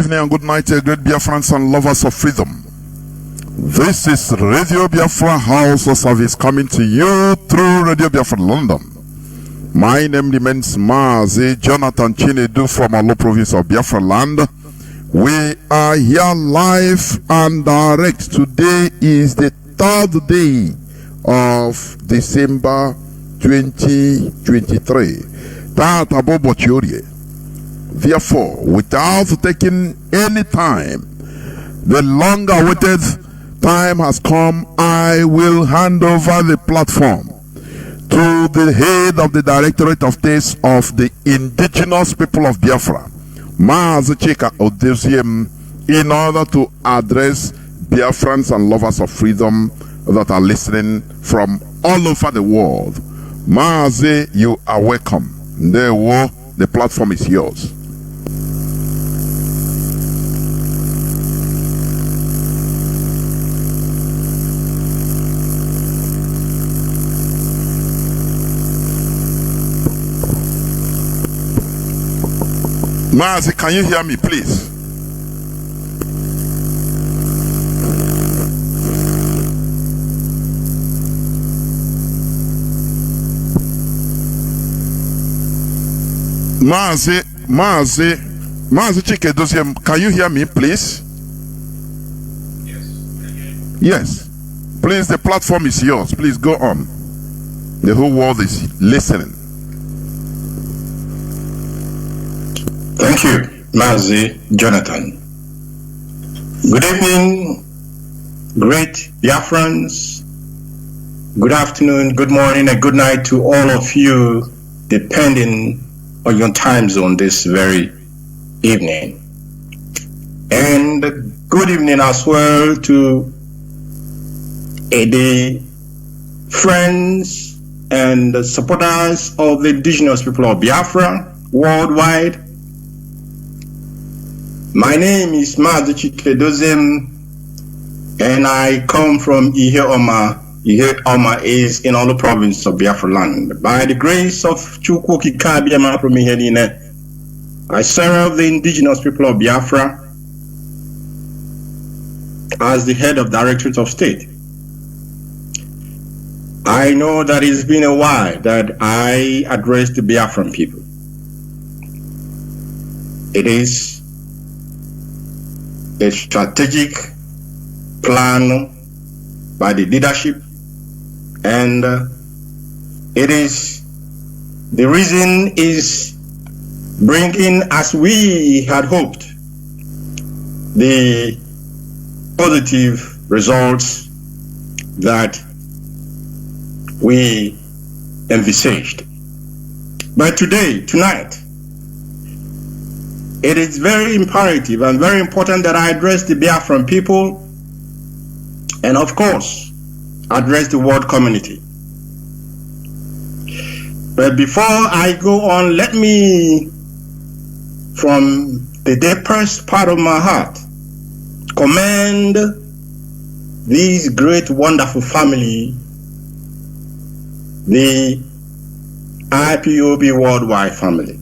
Evening and good night, great Biafrans and lovers of freedom. This is Radio Biafra House of Service coming to you through Radio Biafra London. My name remains Mazi, Jonathan Chinedu from Alo province of Biafra land. We are here live and direct. Today is the 3rd day of December 2023. Therefore, without taking any time, the long-awaited time has come. I will hand over the platform to the head of the Directorate of States of the indigenous people of Biafra, Mazi Chika Edoziem, in order to address Biafrans and lovers of freedom that are listening from all over the world. Mazi, you are welcome. The platform is yours. Mazi, can you hear me, please? Mazi Chika Edoziem, can you hear me, please? Yes. Please, the platform is yours. Please go on. The whole world is listening. Thank you, Mazi Jonathan. Good evening, great Biafrans. Good afternoon, good morning, and good night to all of you, depending on your time zone this very evening. And good evening as well to the friends and supporters of the indigenous people of Biafra worldwide. My name is Mazi Chika Edoziem, and I come from Ihe-Oma. Ihe-Oma is in all the province of Biafra land. By the grace of Chika, I serve the indigenous people of Biafra as the head of Directorate of State. I know that it's been a while that I addressed the Biafran people. It is a strategic plan by the leadership, and it is the reason is bringing, as we had hoped, the positive results that we envisaged. But tonight, it is very imperative and very important that I address the Biafran people and, of course, address the world community. But before I go on, let me, from the deepest part of my heart, commend this great, wonderful family, the IPOB worldwide family.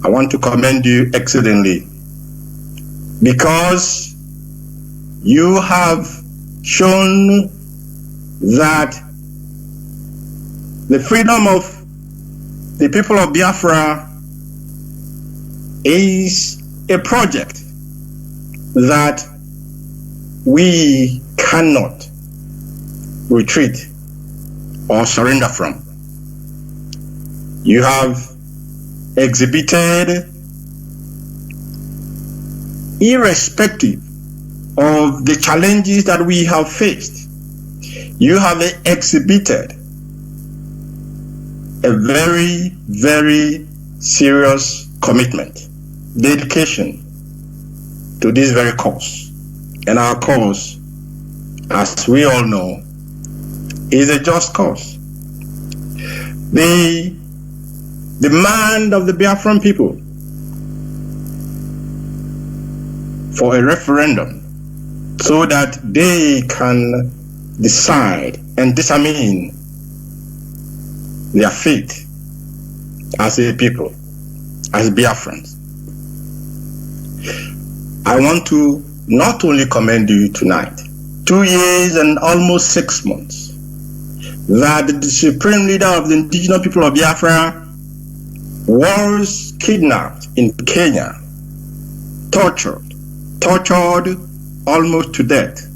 I want to commend you exceedingly because you have shown that the freedom of the people of Biafra is a project that we cannot retreat or surrender from. You have exhibited, irrespective of the challenges that we have faced, you have exhibited a very, very serious commitment, dedication to this very cause. And our cause, as we all know, is a just cause. The demand of the Biafran people for a referendum so that they can decide and determine their fate as a people, as Biafrans. I want to not only commend you tonight, 2 years and almost 6 months, that the supreme leader of the indigenous people of Biafra was kidnapped in Kenya, tortured almost to death,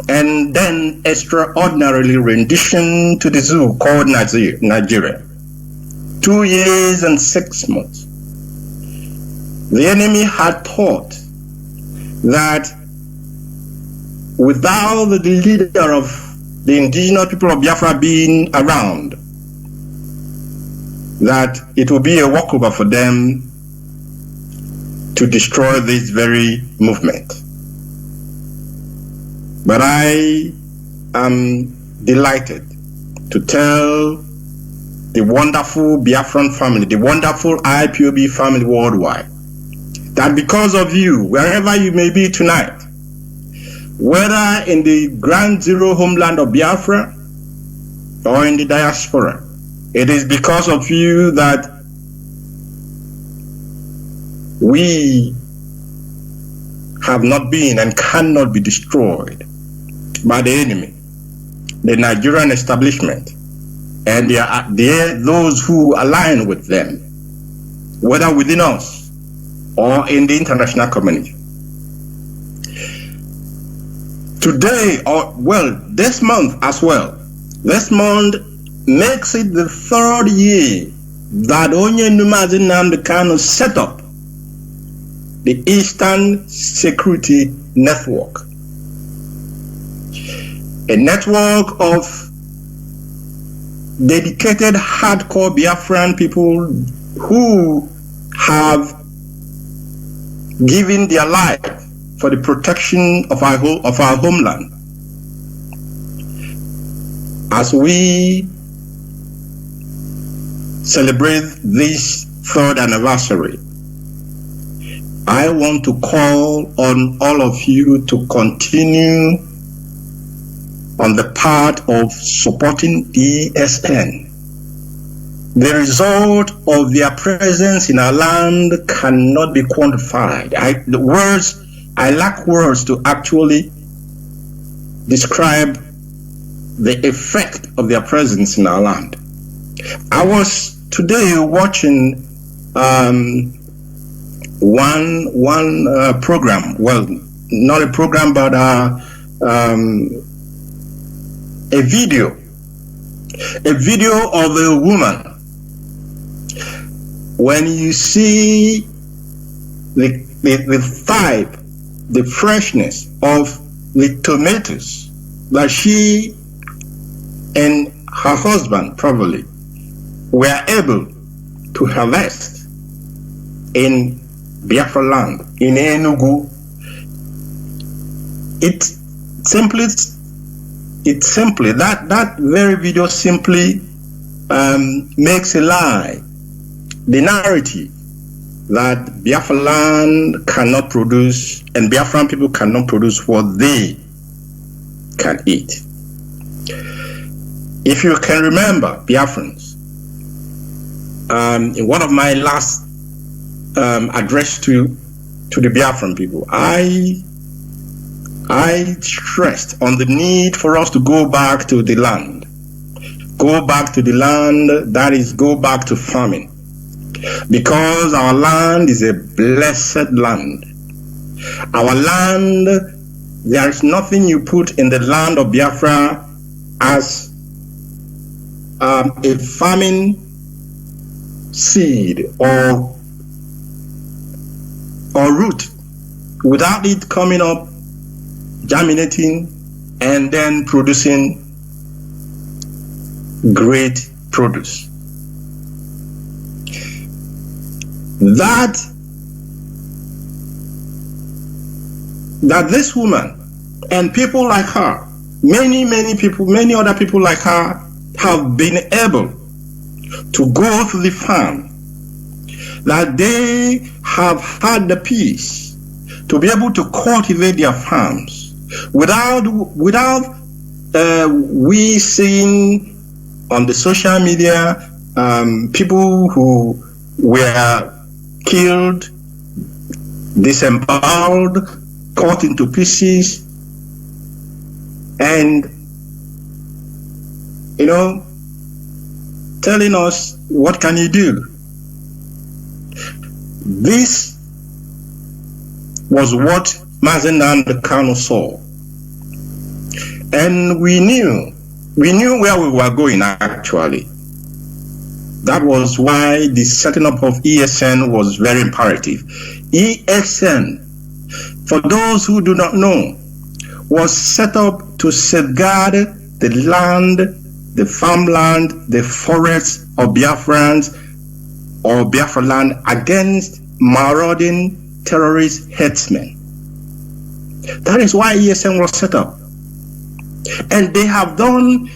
and then extraordinarily renditioned to the zoo called Nigeria. 2 years and 6 months. The enemy had thought that without the leader of the indigenous people of Biafra being around, that it will be a walkover for them to destroy this very movement. But I am delighted to tell the wonderful Biafran family, the wonderful IPOB family worldwide, that because of you, wherever you may be tonight, whether in the ground zero homeland of Biafra or in the diaspora, it is because of you that we have not been and cannot be destroyed by the enemy, the Nigerian establishment, and those who align with them, whether within us or in the international community. Today, this month as well, this month makes it the 3rd year that Onye Mazi Kanu set up the Eastern Security Network, a network of dedicated hardcore Biafran people who have given their life for the protection of our homeland. As we celebrate this 3rd anniversary, I want to call on all of you to continue on the path of supporting ESN. The result of their presence in our land cannot be quantified. I lack words to actually describe the effect of their presence in our land. I was today watching one program, well, not a program, but a video of a woman. When you see the vibe, the freshness of the tomatoes that she and her husband probably were able to harvest in Biafra land, in Enugu, that very video simply makes a lie the narrative that Biafra land cannot produce and Biafran people cannot produce what they can eat. If you can remember, Biafrans, in one of my last address to the Biafran people, I stressed on the need for us to go back to the land. Go back to the land, that is, go back to farming. Because our land is a blessed land. Our land, there is nothing you put in the land of Biafra as a farming seed or root without it coming up, germinating, and then producing great produce. That this woman and people like her, many people, many other people like her, have been able to go to the farm, that they have had the peace to be able to cultivate their farms without we seeing on the social media people who were killed disemboweled, cut into pieces, and, you know, telling us, what can you do? This was what Mazi and Kanu saw. And we knew where we were going, actually. That was why the setting up of ESN was very imperative. ESN, for those who do not know, was set up to safeguard the land, the farmland, the forests of Biafrans or Biafra land against marauding terrorist headsmen. That is why ESN was set up. And they have done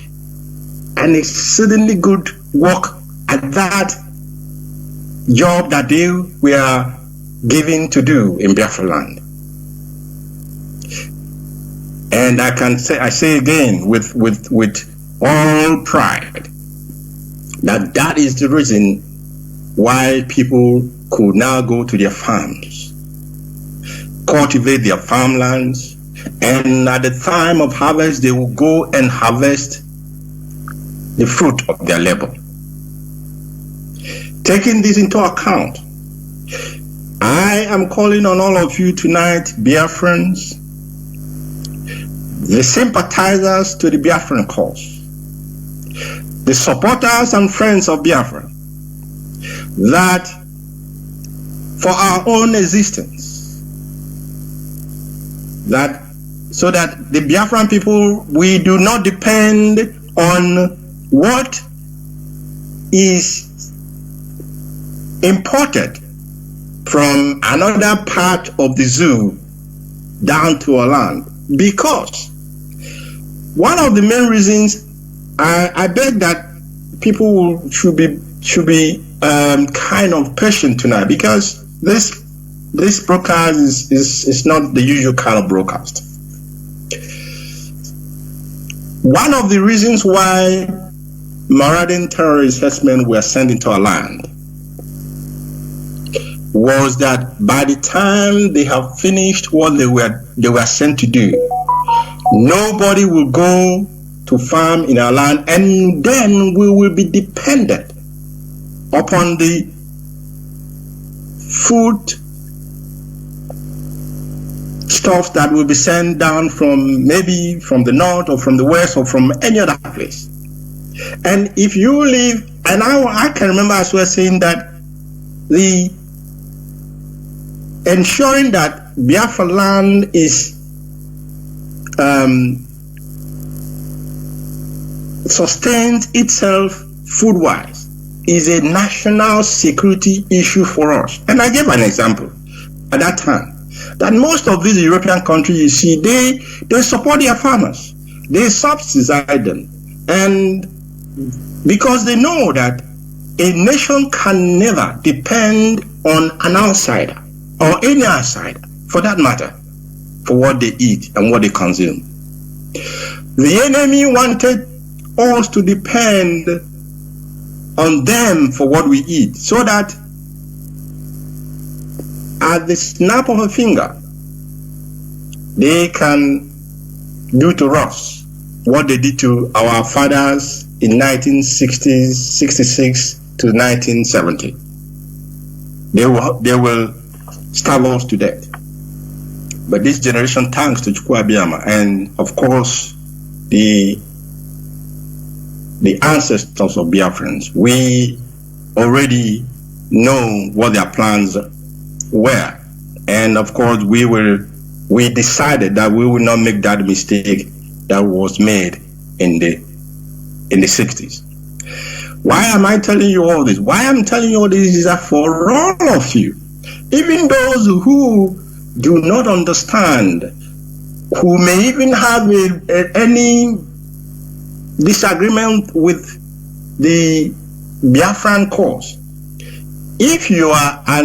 an exceedingly good work at that job that they were given to do in Biafra land. And I say again with all pride that is the reason why people could now go to their farms, cultivate their farmlands, and at the time of harvest, they will go and harvest the fruit of their labor. Taking this into account, I am calling on all of you tonight, Biafrans, the sympathizers to the Biafran cause, the supporters and friends of Biafra, that for our own existence, so that the Biafran people, we do not depend on what is imported from another part of the zoo down to our land. Because one of the main reasons, I beg that people should be kind of patient tonight, because this broadcast is not the usual kind of broadcast. One of the reasons why marauding terrorist herdsmen were sent into our land was that by the time they have finished what they were sent to do, nobody will go to farm in our land, and then we will be dependent upon the food stuff that will be sent down from maybe from the north or from the west or from any other place. And if you live, and I can remember as well saying that the ensuring that Biafra land is sustains itself food-wise is a national security issue for us. And I gave an example at that time that most of these European countries, you see, they support their farmers, they subsidize them, and because they know that a nation can never depend on an outsider or any outsider, for that matter, for what they eat and what they consume. The enemy wanted us to depend on them for what we eat, so that at the snap of a finger, they can do to us what they did to our fathers in 1960s, 66 to 1970. They will starve us to death. But this generation, thanks to Chukwu, and of course the ancestors of Biafrans, we already know what their plans were, and of course we decided that we will not make that mistake that was made in the 60s. Why am I telling you all this? Why I'm telling you all this is that for all of you, even those who do not understand, who may even have any disagreement with the Biafran cause, if you are a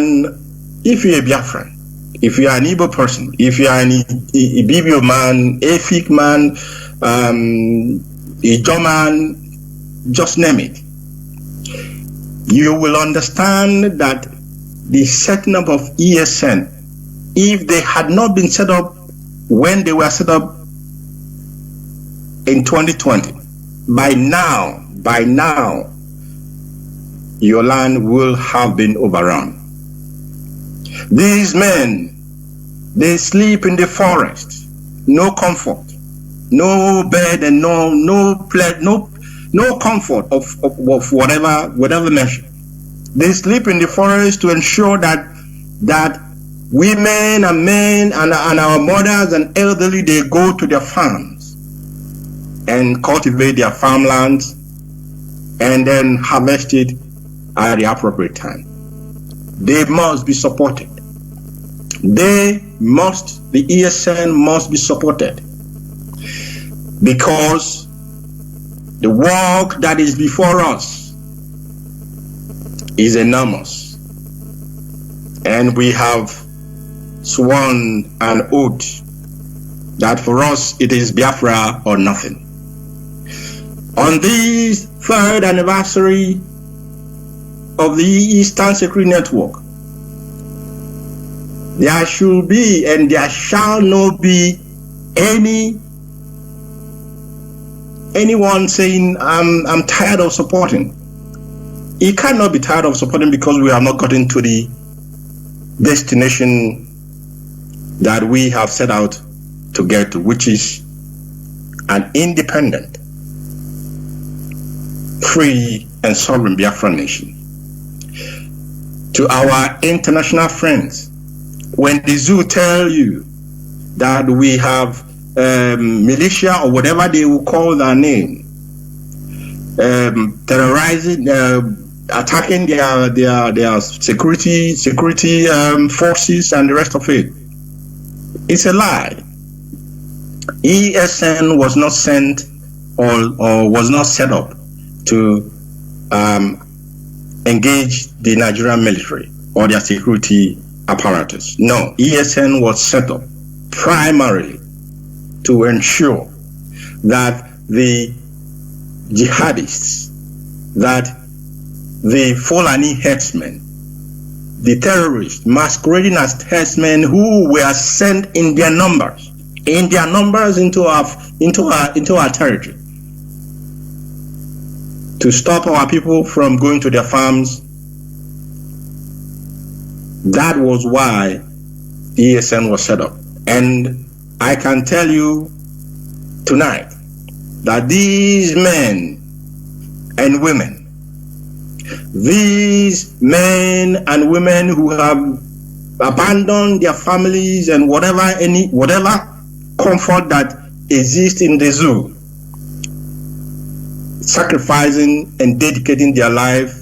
Biafran, if you are an Igbo person, if you are an Ibibio man, Efik man, Ijo man, just name it, you will understand that the setting up of ESN if they had not been set up when they were set up in 2020, by now, your land will have been overrun. These men, they sleep in the forest, no comfort, no bed, and no comfort of whatever measure. They sleep in the forest to ensure that women and men and our mothers and elderly, they go to their farms and cultivate their farmlands and then harvest it at the appropriate time. They must be supported. The ESN must be supported, because the work that is before us is enormous, and we have sworn an oath that for us it is Biafra or nothing. On this 3rd anniversary of the Eastern Security Network, there should be and there shall not be anyone saying I'm tired of supporting. He cannot be tired of supporting, because we have not gotten to the destination that we have set out to get to, which is an independent, free and sovereign Biafran nation. To our international friends, when the zoo tell you that we have militia or whatever they will call their name, terrorizing, attacking their security forces and the rest of it, it's a lie. ESN was not sent or was not set up to engage the Nigerian military or their security apparatus. No, ESN was set up primarily to ensure that the jihadists, that the Fulani herdsmen, the terrorists masquerading as herdsmen who were sent in their numbers into our territory to stop our people from going to their farms. That was why ESN was set up. And I can tell you tonight that these men and women who have abandoned their families and whatever comfort that exists in the zoo, sacrificing and dedicating their life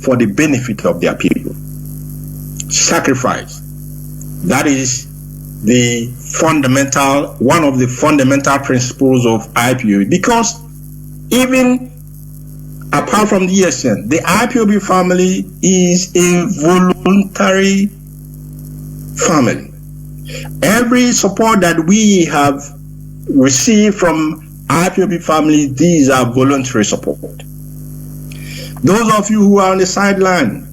for the benefit of their people. Sacrifice. That is one of the fundamental principles of IPOB, because even apart from the ESN, the IPOB family is a voluntary family. Every support that we have received from IPOB family, these are voluntary support. Those of you who are on the sideline,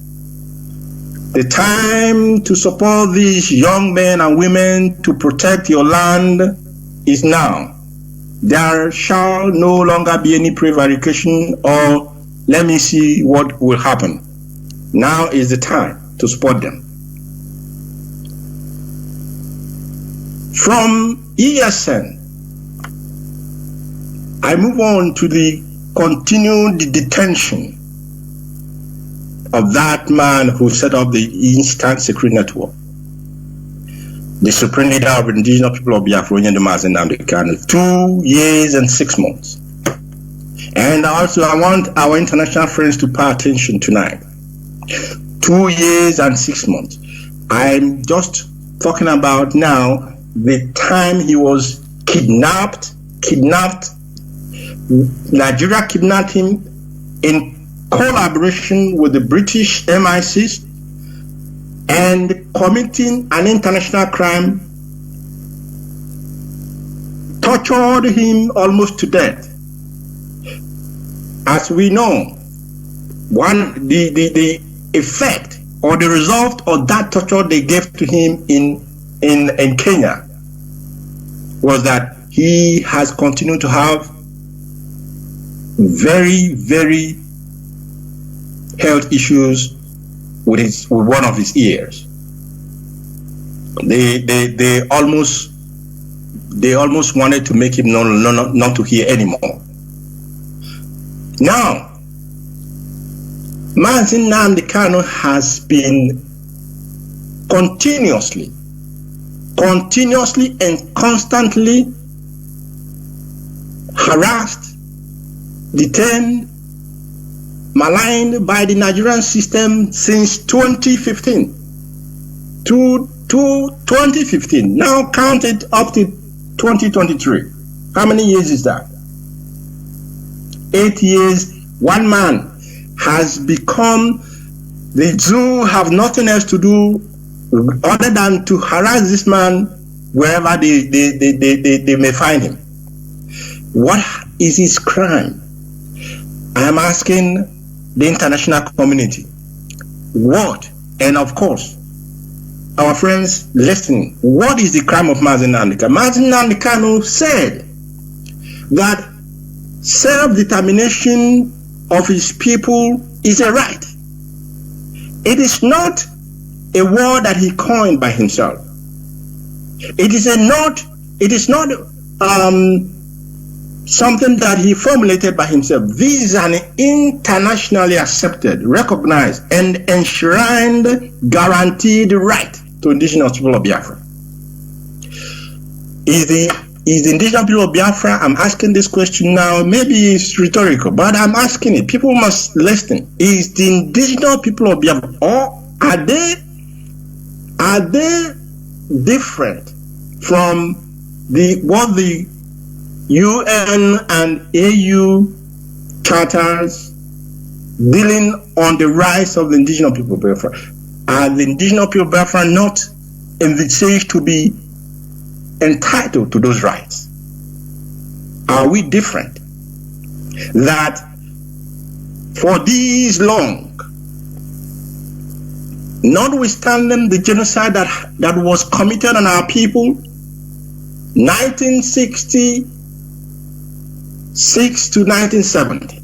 the time to support these young men and women to protect your land is now. There shall no longer be any prevarication or let me see what will happen. Now is the time to support them. From ESN, I move on to the continued detention of that man who set up the Eastern Security Network, the supreme leader of indigenous people of Biafra, Mazi 2 years and 6 months. And also, I want our international friends to pay attention tonight. 2 years and 6 months. I'm just talking about now the time he was kidnapped. Nigeria kidnapped him in collaboration with the British MI6 and committing an international crime, tortured him almost to death. As we know, the effect or the result of that torture they gave to him in Kenya was that he has continued to have very, very health issues with one of his ears. They almost wanted to make him not to hear anymore. Now, Mazi Nnamdi Kanu has been continuously and constantly harassed, detained, maligned by the Nigerian system since 2015 to 2015. Now counted up to 2023. How many years is that? 8 years. One man has become, the zoo have nothing else to do other than to harass this man wherever they may find him. What is his crime? I am asking the international community. What? And of course, our friends listening, what is the crime of Mazi Nnamdi Kanu? Mazi Nnamdi Kanu said that self-determination of his people is a right. It is not a word that he coined by himself. It is not something that he formulated by himself. This is an internationally accepted, recognized, and enshrined, guaranteed right to indigenous people of Biafra. Is the indigenous people of Biafra, I'm asking this question now, maybe it's rhetorical, but I'm asking it. People must listen. Is the indigenous people of Biafra, or are they different from what the UN and AU charters dealing on the rights of the indigenous people of Biafra? Are the indigenous people of Biafra not envisaged to be entitled to those rights? Are we different? That for these long, notwithstanding the genocide that was committed on our people, 1966 to 1970,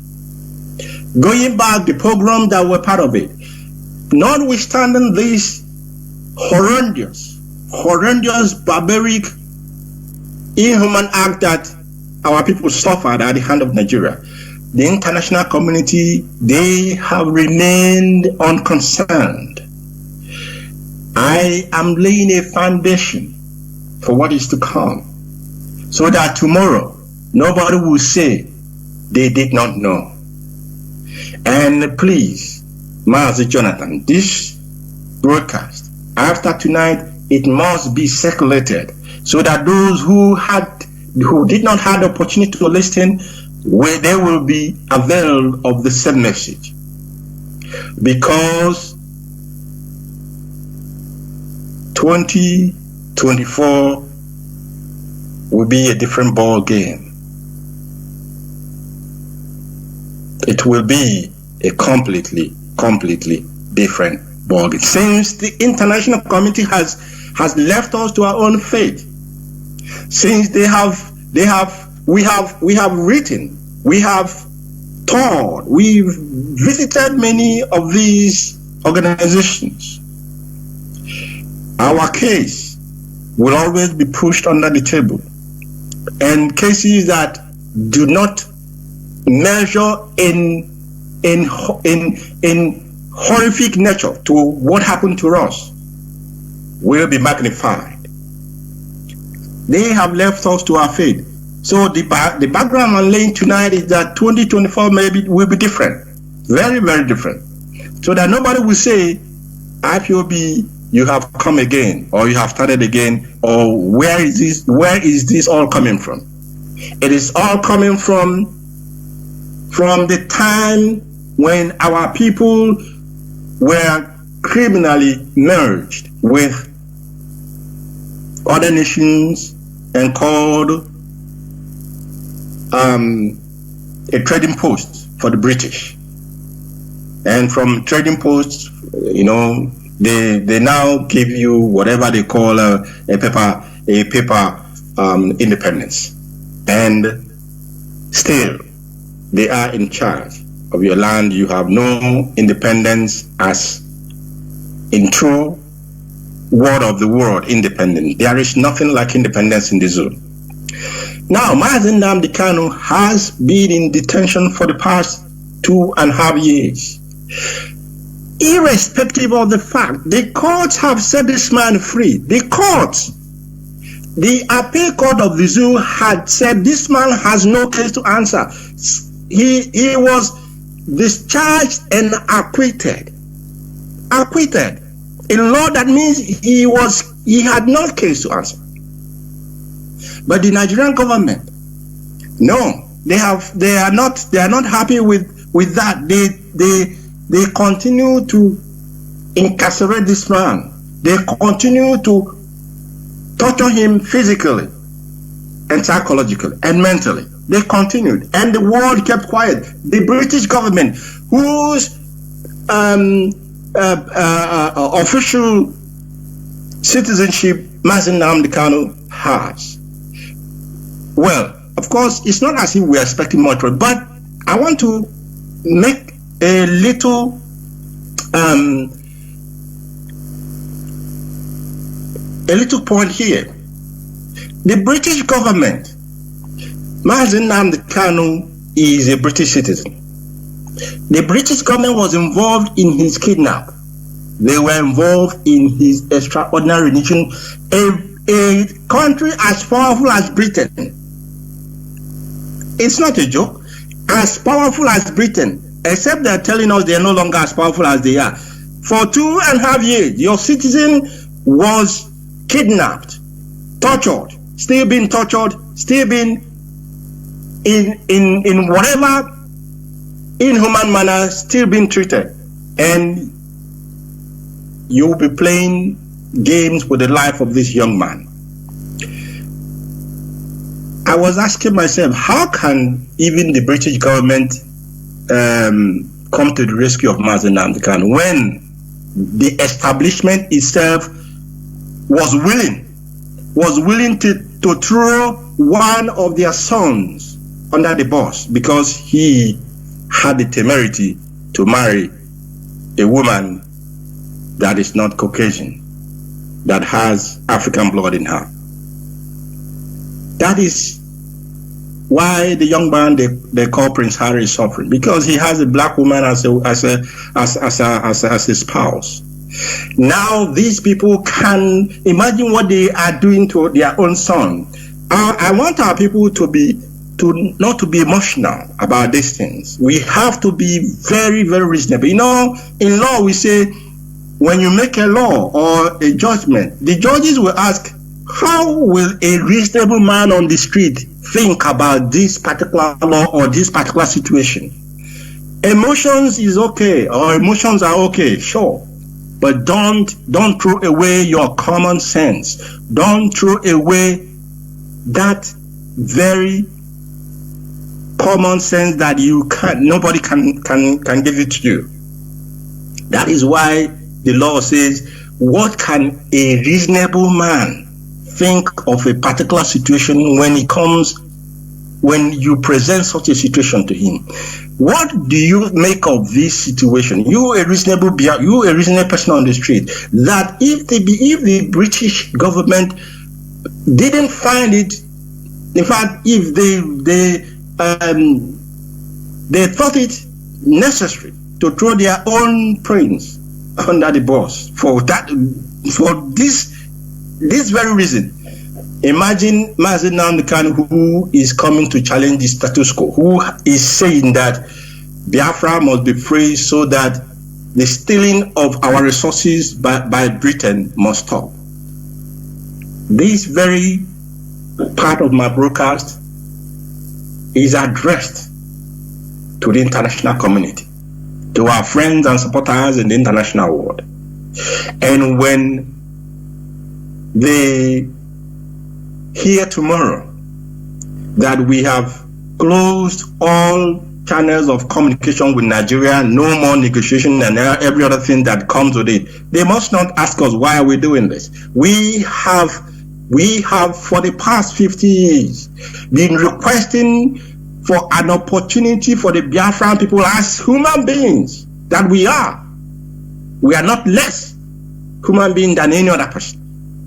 going back the pogrom that were part of it, notwithstanding this horrendous, barbaric, inhuman act that our people suffered at the hand of Nigeria, the international community, they have remained unconcerned. I am laying a foundation for what is to come, so that tomorrow nobody will say they did not know. And please, Mazi Jonathan, this broadcast, after tonight, it must be circulated so that those who did not have the opportunity to listen, they will be availed of the same message. Because 2024 will be a different ball game. It will be a completely different ball game. Since the international community has left us to our own fate, since we have written, we have taught, we've visited many of these organizations, our case will always be pushed under the table. And cases that do not measure in horrific nature to what happened to us will be magnified. They have left us to our fate. So the background I'm laying tonight is that 2024 will be different, very, very different. So that nobody will say, IPOB, you have come again, or you have started again, or where is this all coming from? It is all coming from the time when our people were criminally merged with other nations and called a trading post for the British. And from trading posts, You know, they now give you whatever they call a paper independence, and still they are in charge of your land. You have no independence as in true word of the word independent. There is nothing like independence in the zone. Now, Mazi Nnamdi Kanu has been in detention for the past 2.5 years. Irrespective of the fact, the courts have set this man free. The courts, the appeal court of the zoo had said this man has no case to answer. He was discharged and acquitted. Acquitted. In law, that means he had no case to answer. But the Nigerian government, no, they are not happy with that. They continue to incarcerate this man. They continue to torture him physically and psychologically and mentally. They continued, and the world kept quiet. The British government, whose official citizenship Mazi Nnamdi Kanu has. Well, of course, it's not as if we're expecting much, but I want to make a little point here. The British government, Mazi Nnamdi Kanu is a British citizen. The British government was involved in his kidnap. They were involved in his extraordinary rendition. A country as powerful as Britain, it's not a joke, as powerful as Britain, except they're telling us they're no longer as powerful as they are. For 2.5 years, your citizen was kidnapped, tortured, still being tortured, still being in whatever inhuman manner, still being treated. And you'll be playing games with the life of this young man. I was asking myself, how can even the British government come to the rescue of Mazi Nnamdi Kanu when the establishment itself was willing to throw one of their sons under the bus because he had the temerity to marry a woman that is not Caucasian, that has African blood in her. That is why the young man they call Prince Harry is suffering, because he has a black woman as a spouse. Now these people can imagine what they are doing to their own son. I want our people not to be emotional about these things. We have to be very, very reasonable. You know, in law we say, when you make a law or a judgment, the judges will ask, how will a reasonable man on the street think about this particular law or this particular situation? Emotions is okay, or emotions are okay, sure. But don't throw away your common sense. Don't throw away that very common sense that nobody can give it to you. That is why the law says, what can a reasonable man think of a particular situation when you present such a situation to him? What do you make of this situation? You a reasonable person on the street, that if the British government didn't find it, in fact, if they thought it necessary to throw their own prince under the bus for this very reason. Imagine Mazi Nnamdi Kanu, who is coming to challenge the status quo, who is saying that Biafra must be free so that the stealing of our resources by Britain must stop. This very part of my broadcast is addressed to the international community, to our friends and supporters in the international world. And when they hear tomorrow that we have closed all channels of communication with Nigeria, no more negotiation and every other thing that comes with it. They must not ask us why are we doing this. We have for the past 50 years been requesting for an opportunity for the Biafran people as human beings that we are. We are not less human being than any other person,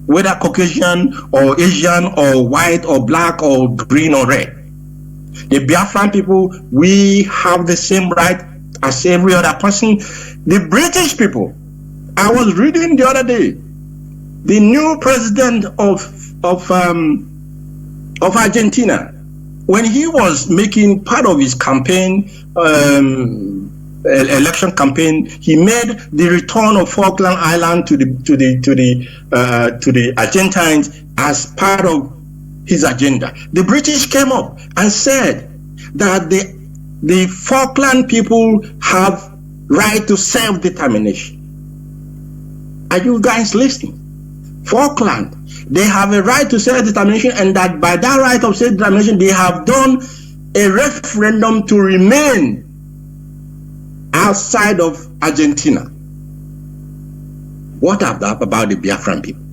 whether Caucasian or Asian or white or black or green or red. The Biafran people, we have the same right as every other person. The British people, I was reading the other day, the new president of Argentina, when he was making part of his campaign, election campaign, he made the return of Falkland Island to the Argentines as part of his agenda. The British came up and said that the Falkland people have right to self-determination. Are you guys listening? Falkland, they have a right to self-determination, and that by that right of self-determination, they have done a referendum to remain outside of Argentina. What about the Biafran people?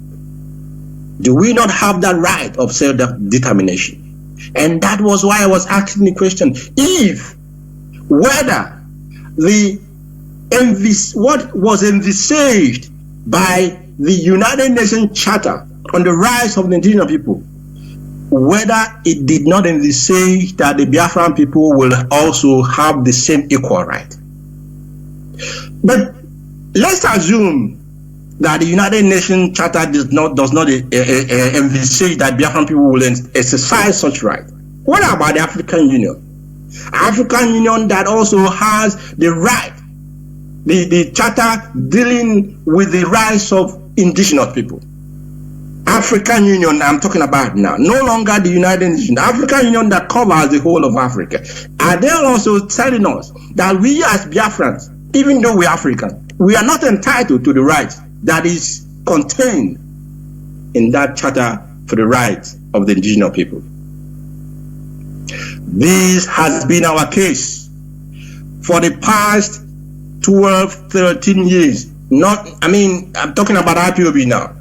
Do we not have that right of self-determination? And that was why I was asking the question, whether what was envisaged by the United Nations Charter on the rights of the indigenous people, whether it did not envisage that the Biafran people will also have the same equal right. But let's assume that the United Nations Charter does not envisage that Biafran people will exercise such right. What about the African Union? African Union that also has the right, the charter dealing with the rights of indigenous people. African Union I'm talking about now, no longer the United Nations. The African Union that covers the whole of Africa. Are they also telling us that we as Biafrans, even though we're African, we are not entitled to the rights that is contained in that charter for the rights of the indigenous people? This has been our case for the past 12, 13 years. I'm talking about IPOB now.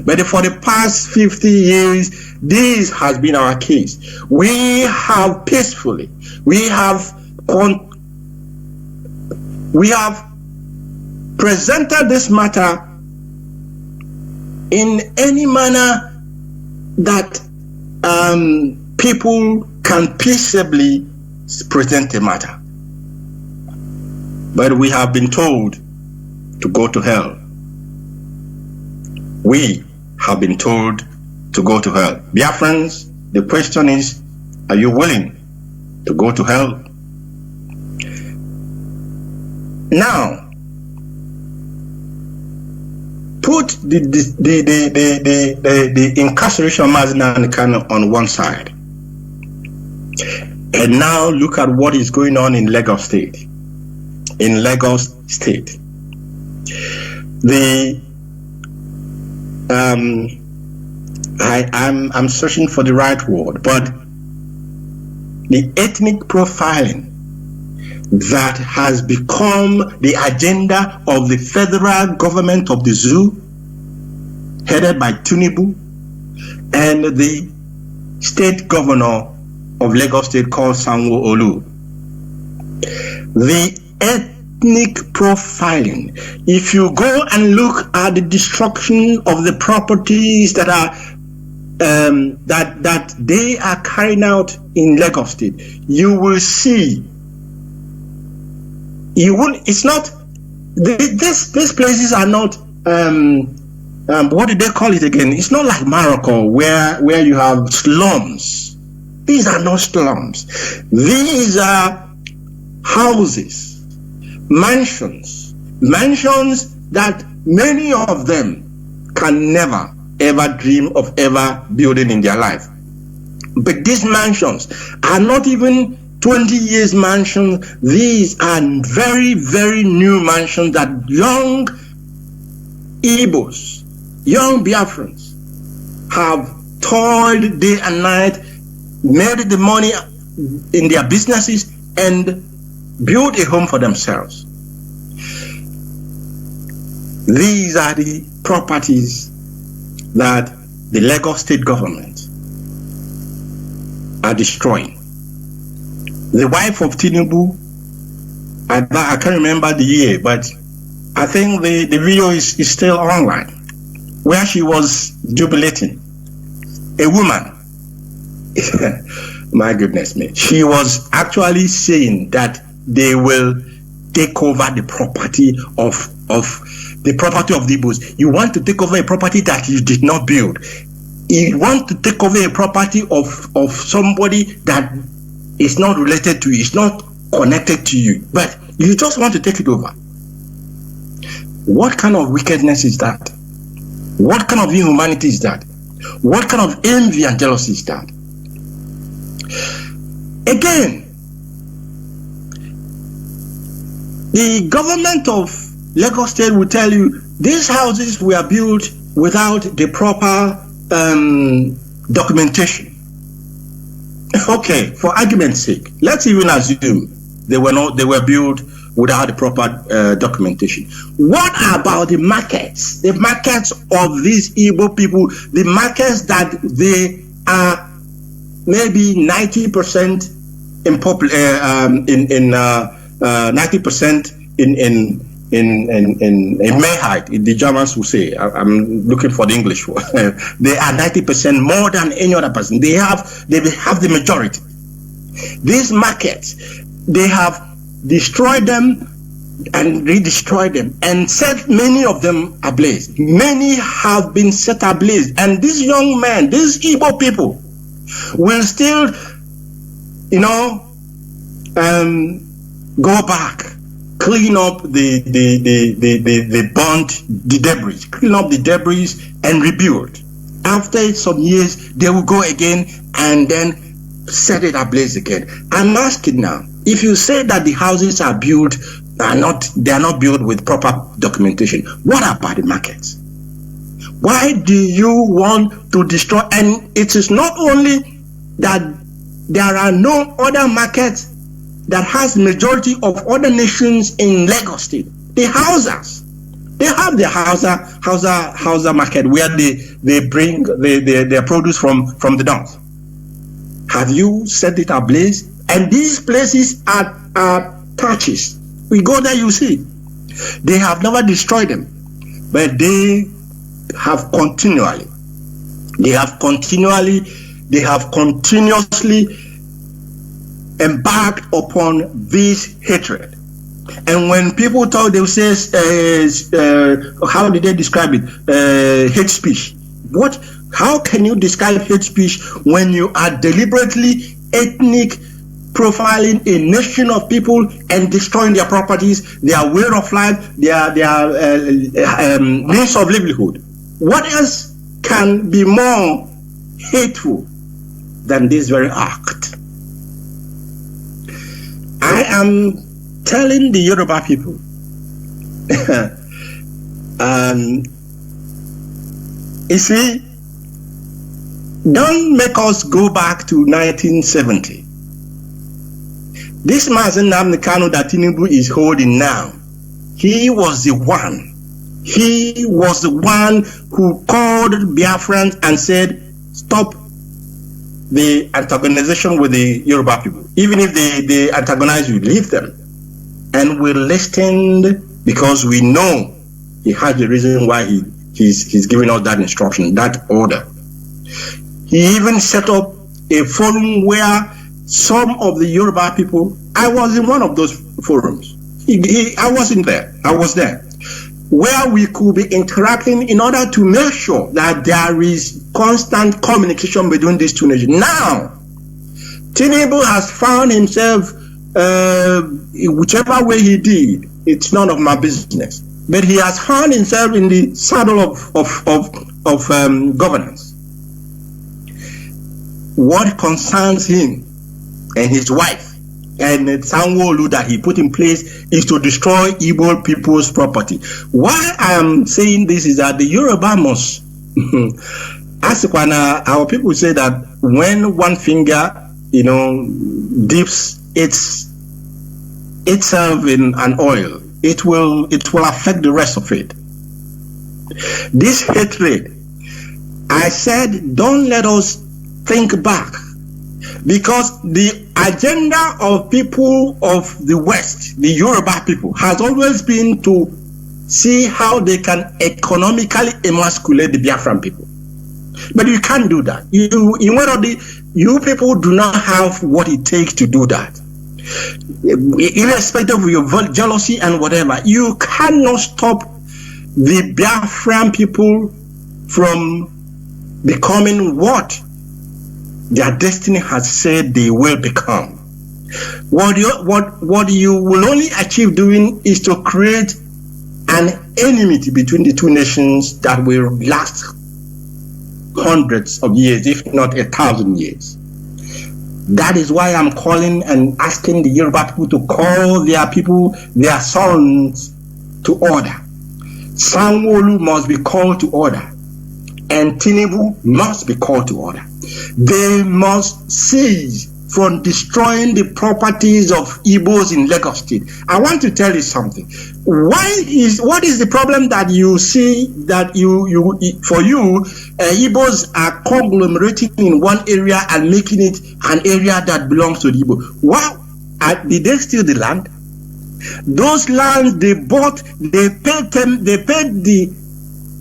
But for the past 50 years, this has been our case. We have peacefully, we have presented this matter in any manner that people can peaceably present a matter. But we have been told to go to hell. We have been told to go to hell. Biafrans, the question is, are you willing to go to hell? Now, put the incarceration of Mazi on one side, and now look at what is going on in Lagos State. In Lagos State, I'm searching for the right word, but the ethnic profiling that has become the agenda of the federal government of the zoo, headed by Tinubu, and the state governor of Lagos State called Sanwo-Olu. The ethnic profiling, if you go and look at the destruction of the properties that are that they are carrying out in Lagos State, you will see. It's not. These places are not. What did they call it again? It's not like Morocco where you have slums. These are not slums. These are houses, mansions that many of them can never ever dream of ever building in their life. But these mansions are not even 20 years mansions. These are very, very new mansions that young Igbos, young Biafrans have toiled day and night, made the money in their businesses, and build a home for themselves. These are the properties that the Lagos state government are destroying. The wife of Tinubu, I can't remember the year, but I think the video is still online, where she was jubilating. A woman, my goodness me, she was actually saying that they will take over the property of the Igbos. You want to take over a property that you did not build. You want to take over a property of somebody that is not related to you, is not connected to you, but you just want to take it over. What kind of wickedness is that? What kind of inhumanity is that? What kind of envy and jealousy is that? Again, the government of Lagos State will tell you these houses were built without the proper documentation. Okay, for argument's sake, let's even assume they were built without the proper documentation. What about the markets? The markets of these Igbo people, the markets that they are maybe 90% in 90% in Mehrheit, the Germans will say. I'm looking for the English word. They are 90% more than any other person. They have the majority. These markets, they have destroyed them and re-destroyed them and set many of them ablaze. Many have been set ablaze, and these young men, these Igbo people, will still, go back, clean up the debris, clean up the debris and rebuild. After some years, they will go again and then set it ablaze again. I'm asking now, if you say that the houses are built, they are not built with proper documentation, what about the markets? Why do you want to destroy? And it is not only that there are no other markets that has majority of other nations in Lagos State. The Hausas, they have the Hausa market where they bring their produce from the north. Have you set it ablaze? And these places are patches. We go there, you see. They have never destroyed them, but they have continuously embarked upon this hatred. And when people talk, they will say, how did they describe it? Hate speech. What? How can you describe hate speech when you are deliberately ethnic profiling a nation of people and destroying their properties, their way of life, their means of livelihood? What else can be more hateful than this very act? I am telling the Yoruba people, you see, don't make us go back to 1970. This Mazi that Tinubu is holding now, he was the one who called Biafrans and said, stop the antagonization with the Yoruba people. Even if they antagonize you, leave them. And we listened because we know he has the reason why he's giving us that instruction, that order. He even set up a forum where some of the Yoruba people, I was in one of those forums. I wasn't there. I was there. Where we could be interacting in order to make sure that there is constant communication between these two nations. Now, Tinubu has found himself, whichever way he did, it's none of my business. But he has found himself in the saddle of governance. What concerns him and his wife and Sanwo-Olu that he put in place is to destroy Igbo people's property. Why I am saying this is that the Yoruba must, our people say that when one finger, dips its itself in an oil, it will affect the rest of it. This hatred, I said, don't let us think back, because the agenda of people of the West, the Yoruba people, has always been to see how they can economically emasculate the Biafran people. But you can't do that. You people do not have what it takes to do that. Irrespective of your jealousy and whatever, you cannot stop the Biafran people from becoming what their destiny has said they will become. What you will only achieve doing is to create an enmity between the two nations that will last hundreds of years, if not 1,000 years. That is why I'm calling and asking the Yoruba people to call their people, their sons, to order. Sanwo-Olu must be called to order, and Tinubu must be called to order. They must cease from destroying the properties of Igbos in Lagos State. I want to tell you something. What is the problem that you see that Igbos are conglomerating in one area and making it an area that belongs to the Igbo? Wow, did they steal the land? Those lands they bought, they paid the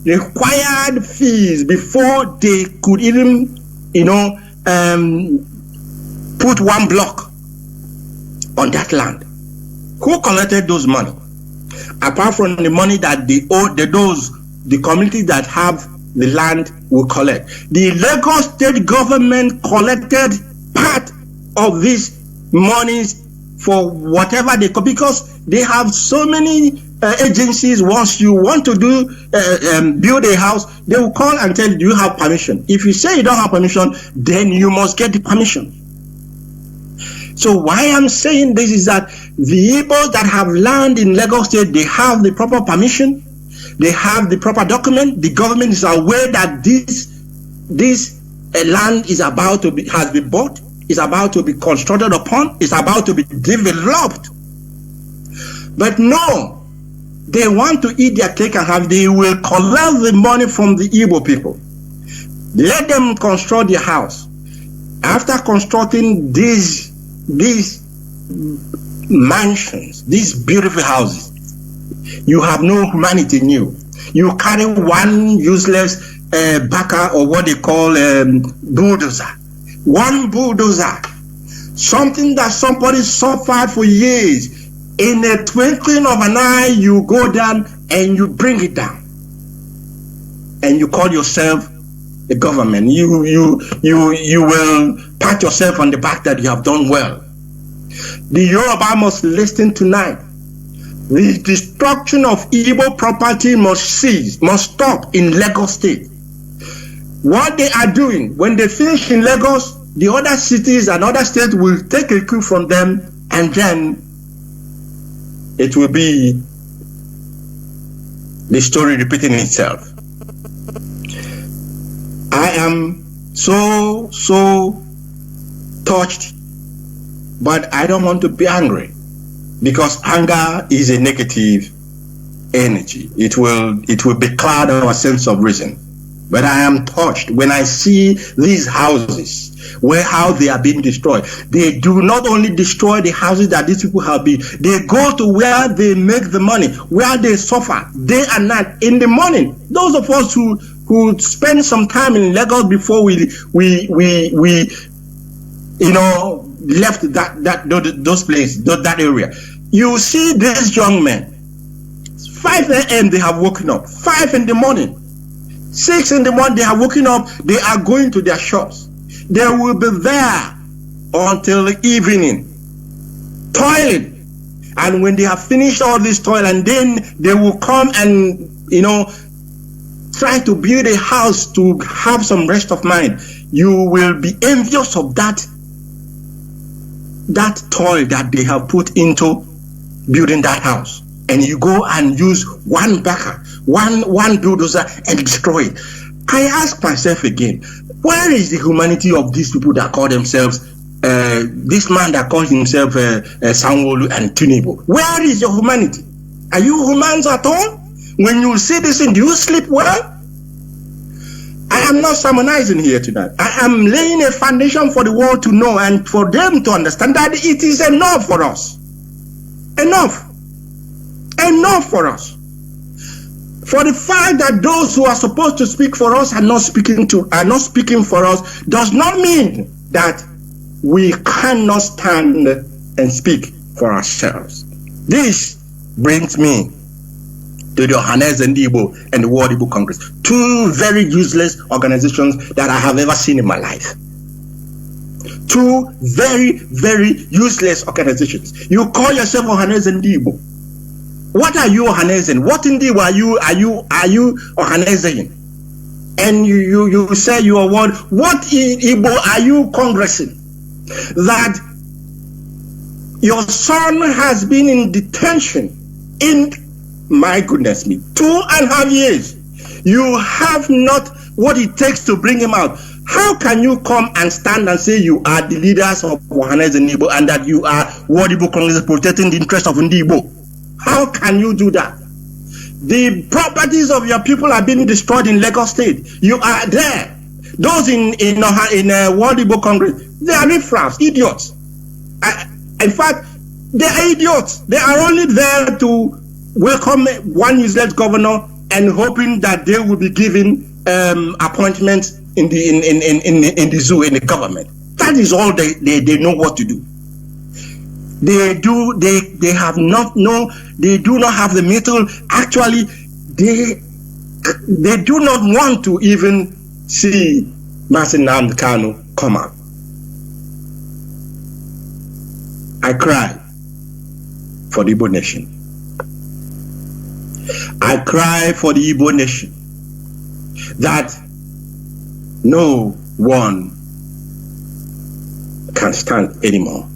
required fees before they could even, put one block on that land. Who collected those money? Apart from the money that the communities that have the land will collect. The Lagos state government collected part of these monies for whatever they could, because they have so many agencies. Once you want to build a house, they will call and tell you, do you have permission? If you say you don't have permission, then you must get the permission. So why I'm saying this is that the Igbos that have land in Lagos State, they have the proper permission, they have the proper document. The government is aware that this land is has been bought, is about to be constructed upon, is about to be developed. But no, they want to eat their cake and have. They will collect the money from the Igbo people. Let them construct their house. After constructing these mansions, these beautiful houses, you have no humanity in you. You carry one useless baka, or what they call bulldozer. One bulldozer, something that somebody suffered for years. In a twinkling of an eye, you go down and you bring it down, and you call yourself the government. You will pat yourself on the back that you have done well. The Yoruba must listen tonight. The destruction of Igbo property must cease, must stop in Lagos State. What they are doing, when they finish in Lagos, the other cities and other states will take a cue from them, and then it will be the story repeating itself. I am so touched, but I don't want to be angry, because anger is a negative energy. It will becloud our sense of reason. But I am touched when I see these houses, how they are being destroyed. They do not only destroy the houses that these people have been, they go to where they make the money, where they suffer day and night. In the morning, those of us who spend some time in Lagos before we left those places, that area, you see these young men, 5 a.m. they have woken up, 5 in the morning, 6 in the morning they have woken up, they are going to their shops. They will be there until the evening, toiling. And when they have finished all this toil, and then they will come and, try to build a house to have some rest of mind. You will be envious of that toil that they have put into building that house. And you go and use one backer, one bulldozer, and destroy it. I ask myself again, where is the humanity of these people that call themselves this man that calls himself Sanwo-Olu and Tinubu. Where is your humanity? Are you humans at all? When you see this thing, do you sleep well? I am not sermonizing here tonight. I am laying a foundation for the world to know and for them to understand that it is enough for us. Enough for us. For the fact that those who are supposed to speak for us are not speaking for us does not mean that we cannot stand and speak for ourselves. This brings me to the Ohaneze Ndigbo and the World Igbo Congress, two very useless organizations that I have ever seen in my life. Two very, very useless organizations. You call yourself Ohaneze Ndigbo. What are you Ohaneze? What Ndigbo are you Ohaneze? And you say you are what? What Igbo are you congressing? That your son has been in detention in, my goodness me, 2.5 years. You have not what it takes to bring him out. How can you come and stand and say you are the leaders of Ohaneze Ndigbo and that you are World Igbo Congress protecting the interest of Ndigbo? How can you do that? The properties of your people are being destroyed in Lagos State. You are there. Those in World Igbo Congress, they are riffraffs, idiots. In fact, they are idiots. They are only there to welcome one useless governor and hoping that they will be given appointments in the zoo, in the government. That is all they know what to do. They do not have the mettle. Actually, they do not want to even see Mazi Nnamdi Kanu come out. I cry for the Igbo nation. I cry for the Igbo nation that no one can stand anymore.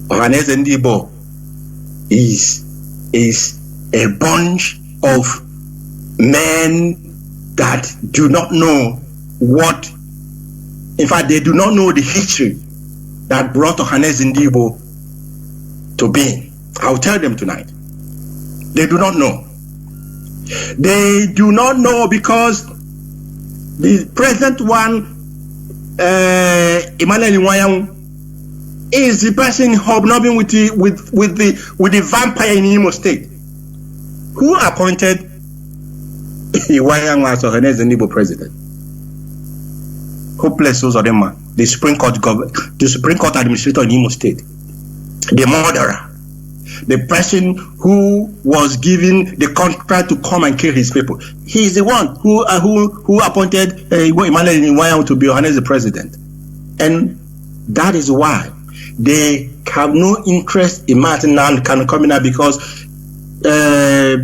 Ohaneze Ndigbo is a bunch of men that do not know what, in fact, they do not know the history that brought Ohaneze Ndigbo to being. I'll tell them tonight. They do not know. They do not know because the present one, Emmanuel Iwanyang, is the person hobnobbing with the vampire in Imo State. Who appointed Iwanyang as Ohaneze Ndigbo president? Who placed those of them? The Supreme Court administrator in Imo State, the murderer, the person who was given the contract to come and kill his people. He is the one who appointed Emmanuel Iwanyang to be Ohaneze president, and that is why they have no interest in Mazi Nnamdi Kanu coming out, because the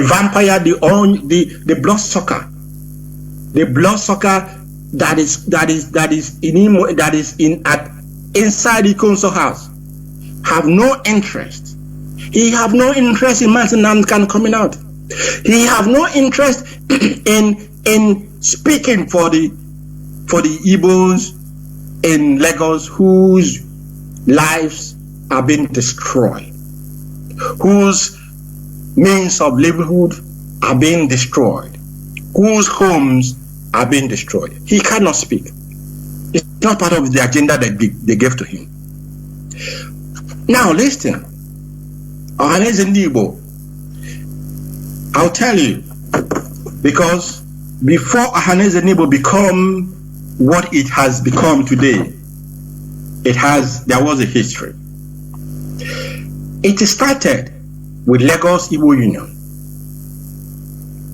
vampire, the bloodsucker that is inside the council house have no interest. He have no interest in Mazi Nnamdi Kanu coming out. He have no interest in speaking for the Igbos in Lagos whose lives are being destroyed, whose means of livelihood are being destroyed, whose homes are being destroyed. He cannot speak. It's not part of the agenda that they gave to him. Now listen, Ohaneze Ndigbo, I'll tell you, because before Ohaneze Ndigbo become what it has become today, there was a history. It started with Lagos Igbo Union.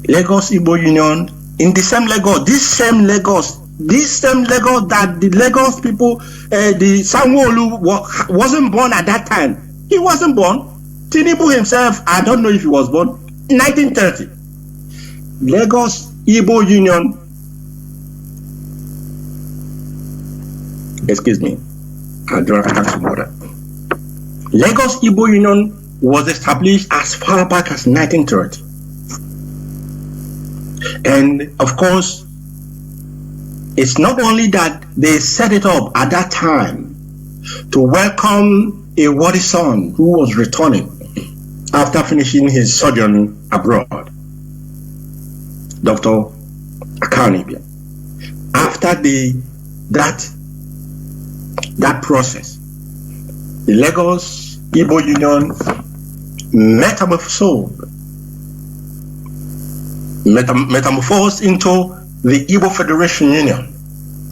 Lagos Igbo Union, in the same Lagos, this same Lagos that the Lagos people, the Sanwo-Olu wasn't born at that time. He wasn't born. Tinubu himself, I don't know if he was born, 1930. Lagos Igbo Union, excuse me, I have some water. Lagos Igbo Union was established as far back as 1930. And of course, it's not only that they set it up at that time to welcome a worthy son who was returning after finishing his sojourn abroad, Dr. Akanibia. After that process, the Lagos Igbo Union metamorphosed into the Igbo Federation Union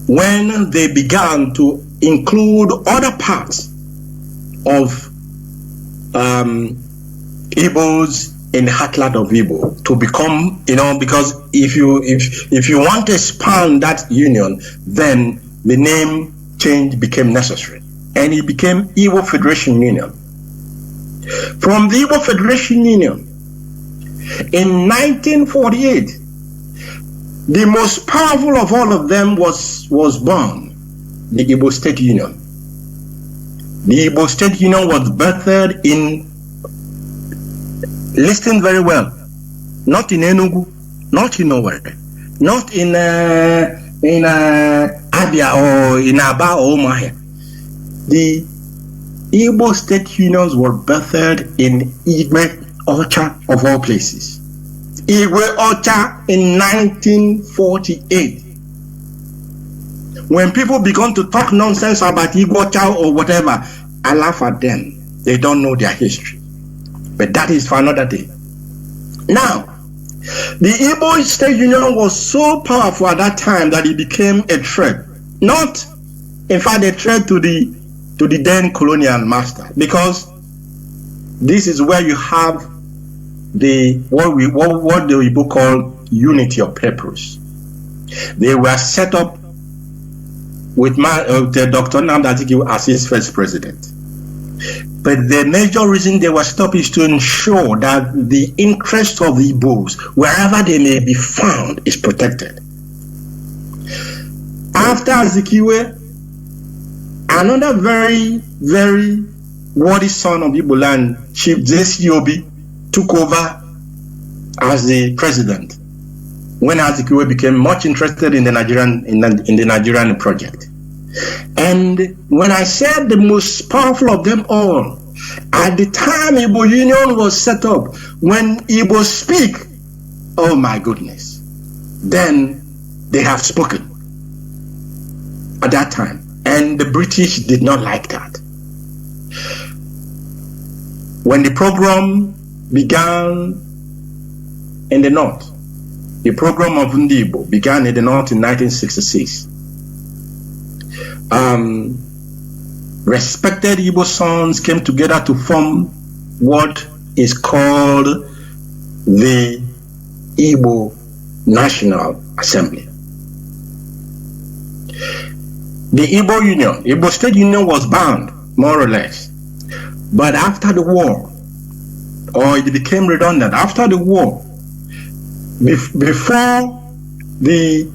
when they began to include other parts of Igbos in the heartland of Igbo to become, because if you want to expand that union, then the name change became necessary, and it became Igbo Federation Union. From the Igbo Federation Union, in 1948, the most powerful of all of them was born, the Igbo State Union. The Igbo State Union was birthed in, listen very well, not in Enugu, not in Owerri, not in Abia or in Aba or Umahia. The Igbo State Unions were birthed in Igwe Ocha of all places. Igwe Ocha in 1948. When people began to talk nonsense about Igwe Ocha or whatever, I laugh at them. They don't know their history. But that is for another day. Now, the Igbo State Union was so powerful at that time that it became a threat. Not, in fact, a threat to the then colonial master, because this is where you have what the Igbo call unity of purpose. They were set up with Dr. Nnamdi Azikiwe as his first president. But the major reason they were stopped is to ensure that the interest of the Igbos, wherever they may be found, is protected. After Azikiwe, another very, very worthy son of Igbo land, Chief J.C. Obi, took over as the president when Azikiwe became much interested in the Nigerian project. And when I said the most powerful of them all, at the time Igbo Union was set up, when Igbo speak, oh my goodness, then they have spoken at that time. And the British did not like that. When the program began in the north, the program of Ndibo began in the north in 1966. Respected Igbo sons came together to form what is called the Igbo National Assembly. The Igbo Union, Igbo State Union, was banned, more or less. But after the war, or it became redundant, after the war, before the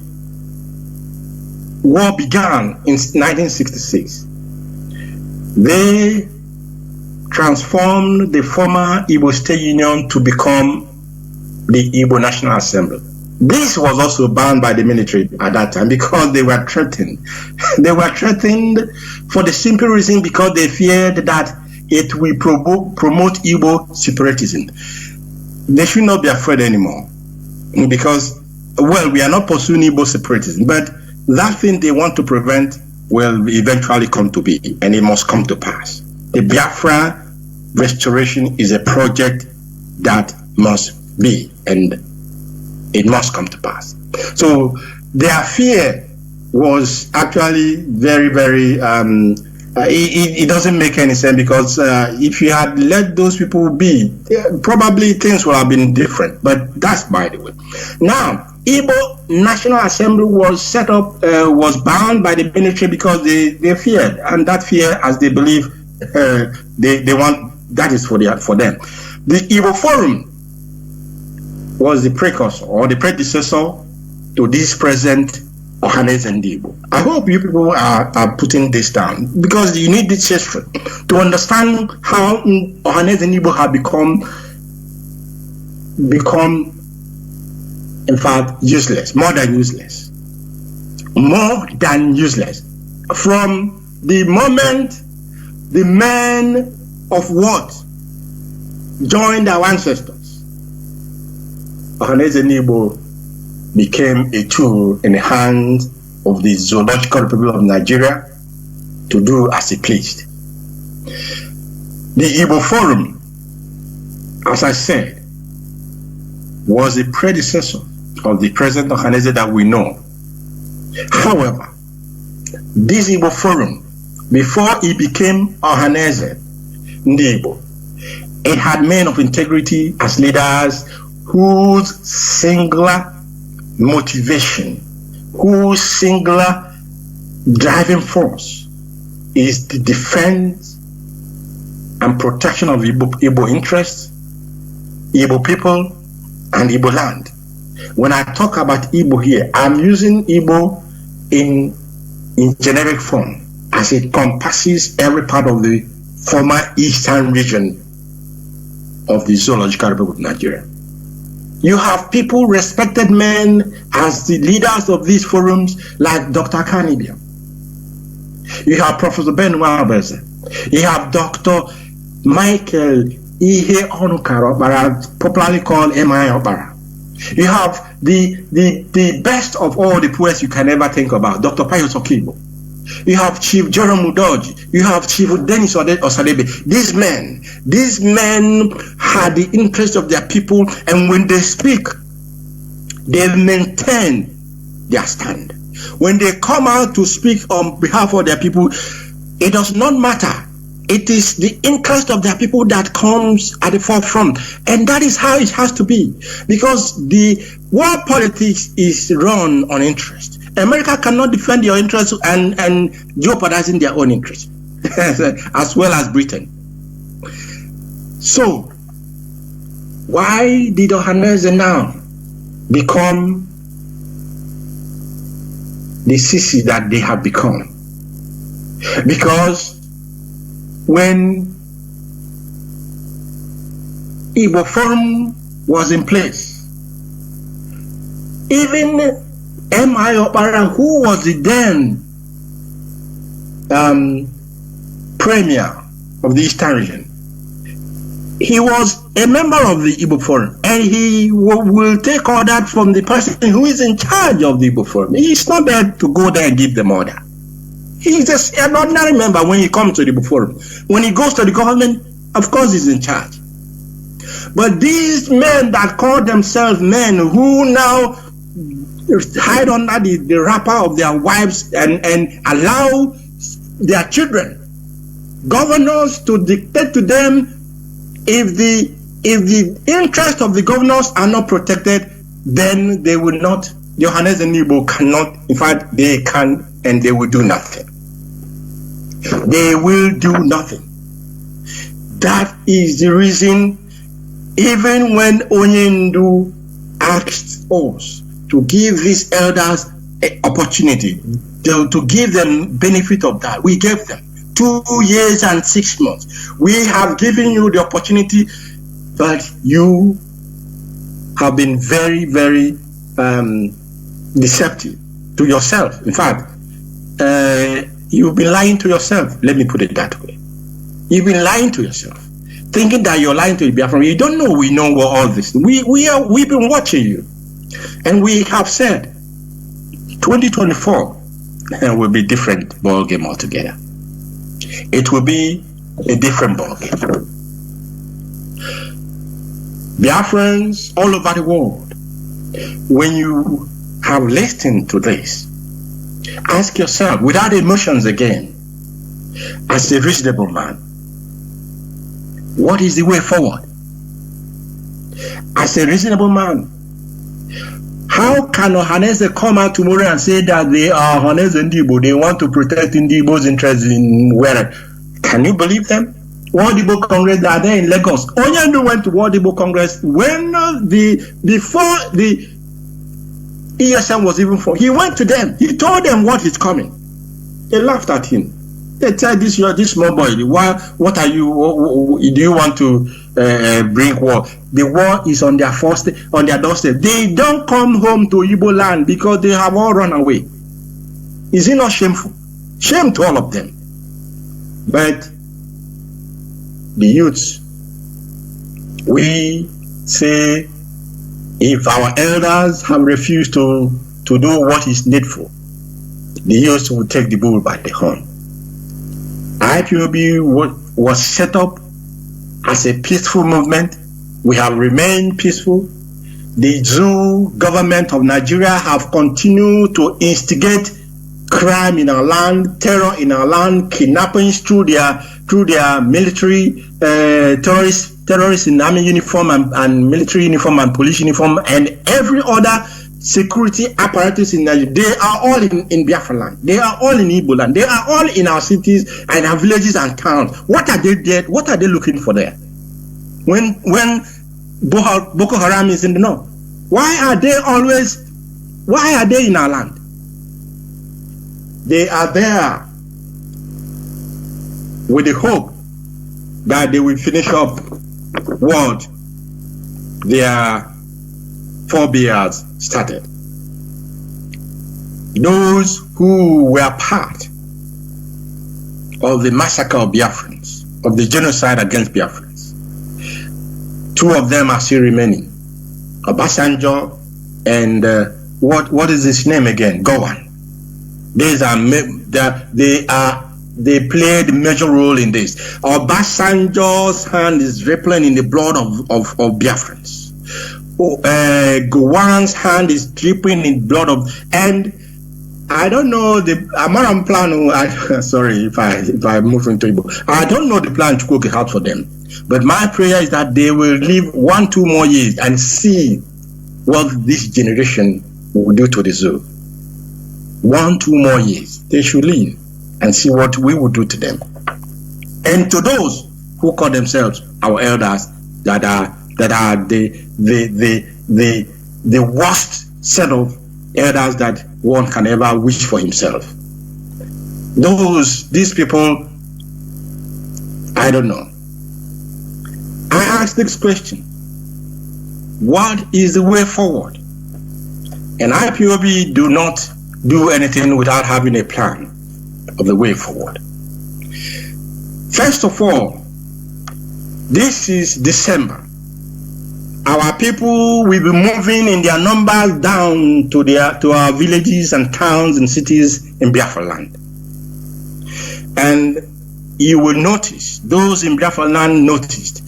war began in 1966, they transformed the former Igbo State Union to become the Igbo National Assembly. This was also banned by the military at that time because they were threatened. They were threatened for the simple reason because they feared that it will promote Igbo separatism. They should not be afraid anymore because, well, we are not pursuing Igbo separatism, but that thing they want to prevent will eventually come to be, and it must come to pass. The Biafra restoration is a project that must be, and it must come to pass. So their fear was actually very, very, it doesn't make any sense because if you had let those people be, probably things would have been different, but that's by the way. Now, Igbo National Assembly was set up, was bound by the military because they feared, and that fear, as they believe, they want, that is for them. The Igbo Forum was the precursor or the predecessor to this present Ohaneze and Igbo. I hope you people are putting this down because you need this history to understand how Ohaneze and Igbo have become in fact useless, more than useless. more than useless. From the moment the men of what joined our ancestors, Ohaneze Igbo became a tool in the hands of the Zoological Republic of Nigeria to do as he pleased. The Igbo Forum, as I said, was a predecessor of the present Ohaneze that we know. However, this Igbo Forum, before it became Ohaneze Igbo, it had men of integrity as leaders whose singular motivation, whose singular driving force is the defense and protection of Igbo interests, Igbo people, and Igbo land. When I talk about Igbo here, I'm using Igbo in generic form, as it encompasses every part of the former eastern region of the Zoological Republic of Nigeria. You have people, respected men, as the leaders of these forums, like Dr. Kanibia. You have Professor Ben Wabeze. You have Dr. Michael Ihe Onukara, popularly called M.I. Obara. You have the best of all the poets you can ever think about, Dr. Pius Okibo. You have Chief Jerome Udoji. You have Chief Dennis Osadebe. These men had the interest of their people, and when they speak, they maintain their stand. When they come out to speak on behalf of their people, it does not matter. It is the interest of their people that comes at the forefront. And that is how it has to be. Because the world politics is run on interest. America cannot defend your interests and jeopardizing their own interests, as well as Britain. So, why did Ohaneze now become the sissy that they have become? Because when Igbo Forum was in place, even M.I. Opara, who was the then premier of the Eastern region, he was a member of the Igbo Forum, and he will take order from the person who is in charge of the Igbo Forum. He's not there to go there and give them order. He's just an ordinary member when he comes to the Igbo Forum. When he goes to the government, of course he's in charge. But these men that call themselves men, who now hide under the wrapper of their wives and allow their children, governors, to dictate to them, if the interests of the governors are not protected, then they will not, the Ohaneze Igbo cannot, in fact, they can and they will do nothing. They will do nothing. That is the reason, even when Onyendu asked us to give these elders an opportunity, to give them benefit of that, we gave them 2 years and 6 months. We have given you the opportunity, but you have been very, very deceptive to yourself. In fact, you've been lying to yourself. Let me put it that way. You've been lying to yourself, thinking that you're lying to the Biafra. You don't know we know all this. We've been watching you, and we have said 2024 will be different ball game altogether. It will be a different ball game. Biafrans all over the world, when you have listened to this, ask yourself, without emotions again, as a reasonable man, what is the way forward? As a reasonable man, how can Ohaneze come out tomorrow and say that they are Ohaneze Igbo, they want to protect Igbo's interests in where? Can you believe them? World Igbo Congress, they are there in Lagos. Onyendu went to World Igbo Congress when before the ESM was even formed. He went to them. He told them what is coming. They laughed at him. They said, "This small boy. What are you? Do you want to bring war? The war is on their doorstep. They don't come home to Igbo land because they have all run away. Is it not shameful? Shame to all of them. But the youths, we say, if our elders have refused to do what is needful, the youths will take the bull by the horn. IPOB was set up as a peaceful movement. We have remained peaceful. The Zoo government of Nigeria have continued to instigate crime in our land, terror in our land, kidnappings through their military terrorists in army uniform and military uniform and police uniform and every other security apparatus in Nigeria. They are all in Biafra land. They are all in Igbo land. They are all in our cities and our villages and towns. What are they there? What are they looking for there? When Boko Haram is in the north, why are they in our land? They are there with the hope that they will finish up what their forebears started. Those who were part of the massacre of Biafrans, of the genocide against Biafrans, two of them are still remaining. Obasanjo and what is his name again? Gowan. They played a major role in this. Obasanjo's hand is dripping in the blood of Biafrans. Gowan's hand is dripping in blood of, and I don't know the Amaram plan. Sorry if I move into Igbo. I don't know the plan to cook it out for them. But my prayer is that they will live 1-2 more years and see what this generation will do to the zoo. 1-2 more years, they should live and see what we will do to them. And to those who call themselves our elders, that are the worst set of elders that one can ever wish for himself. These people, I don't know. I ask this question: what is the way forward? And IPOB do not do anything without having a plan of the way forward. First of all, this is December. Our people will be moving in their numbers down to our villages and towns and cities in Biafra land. And you will notice, those in Biafra land noticed,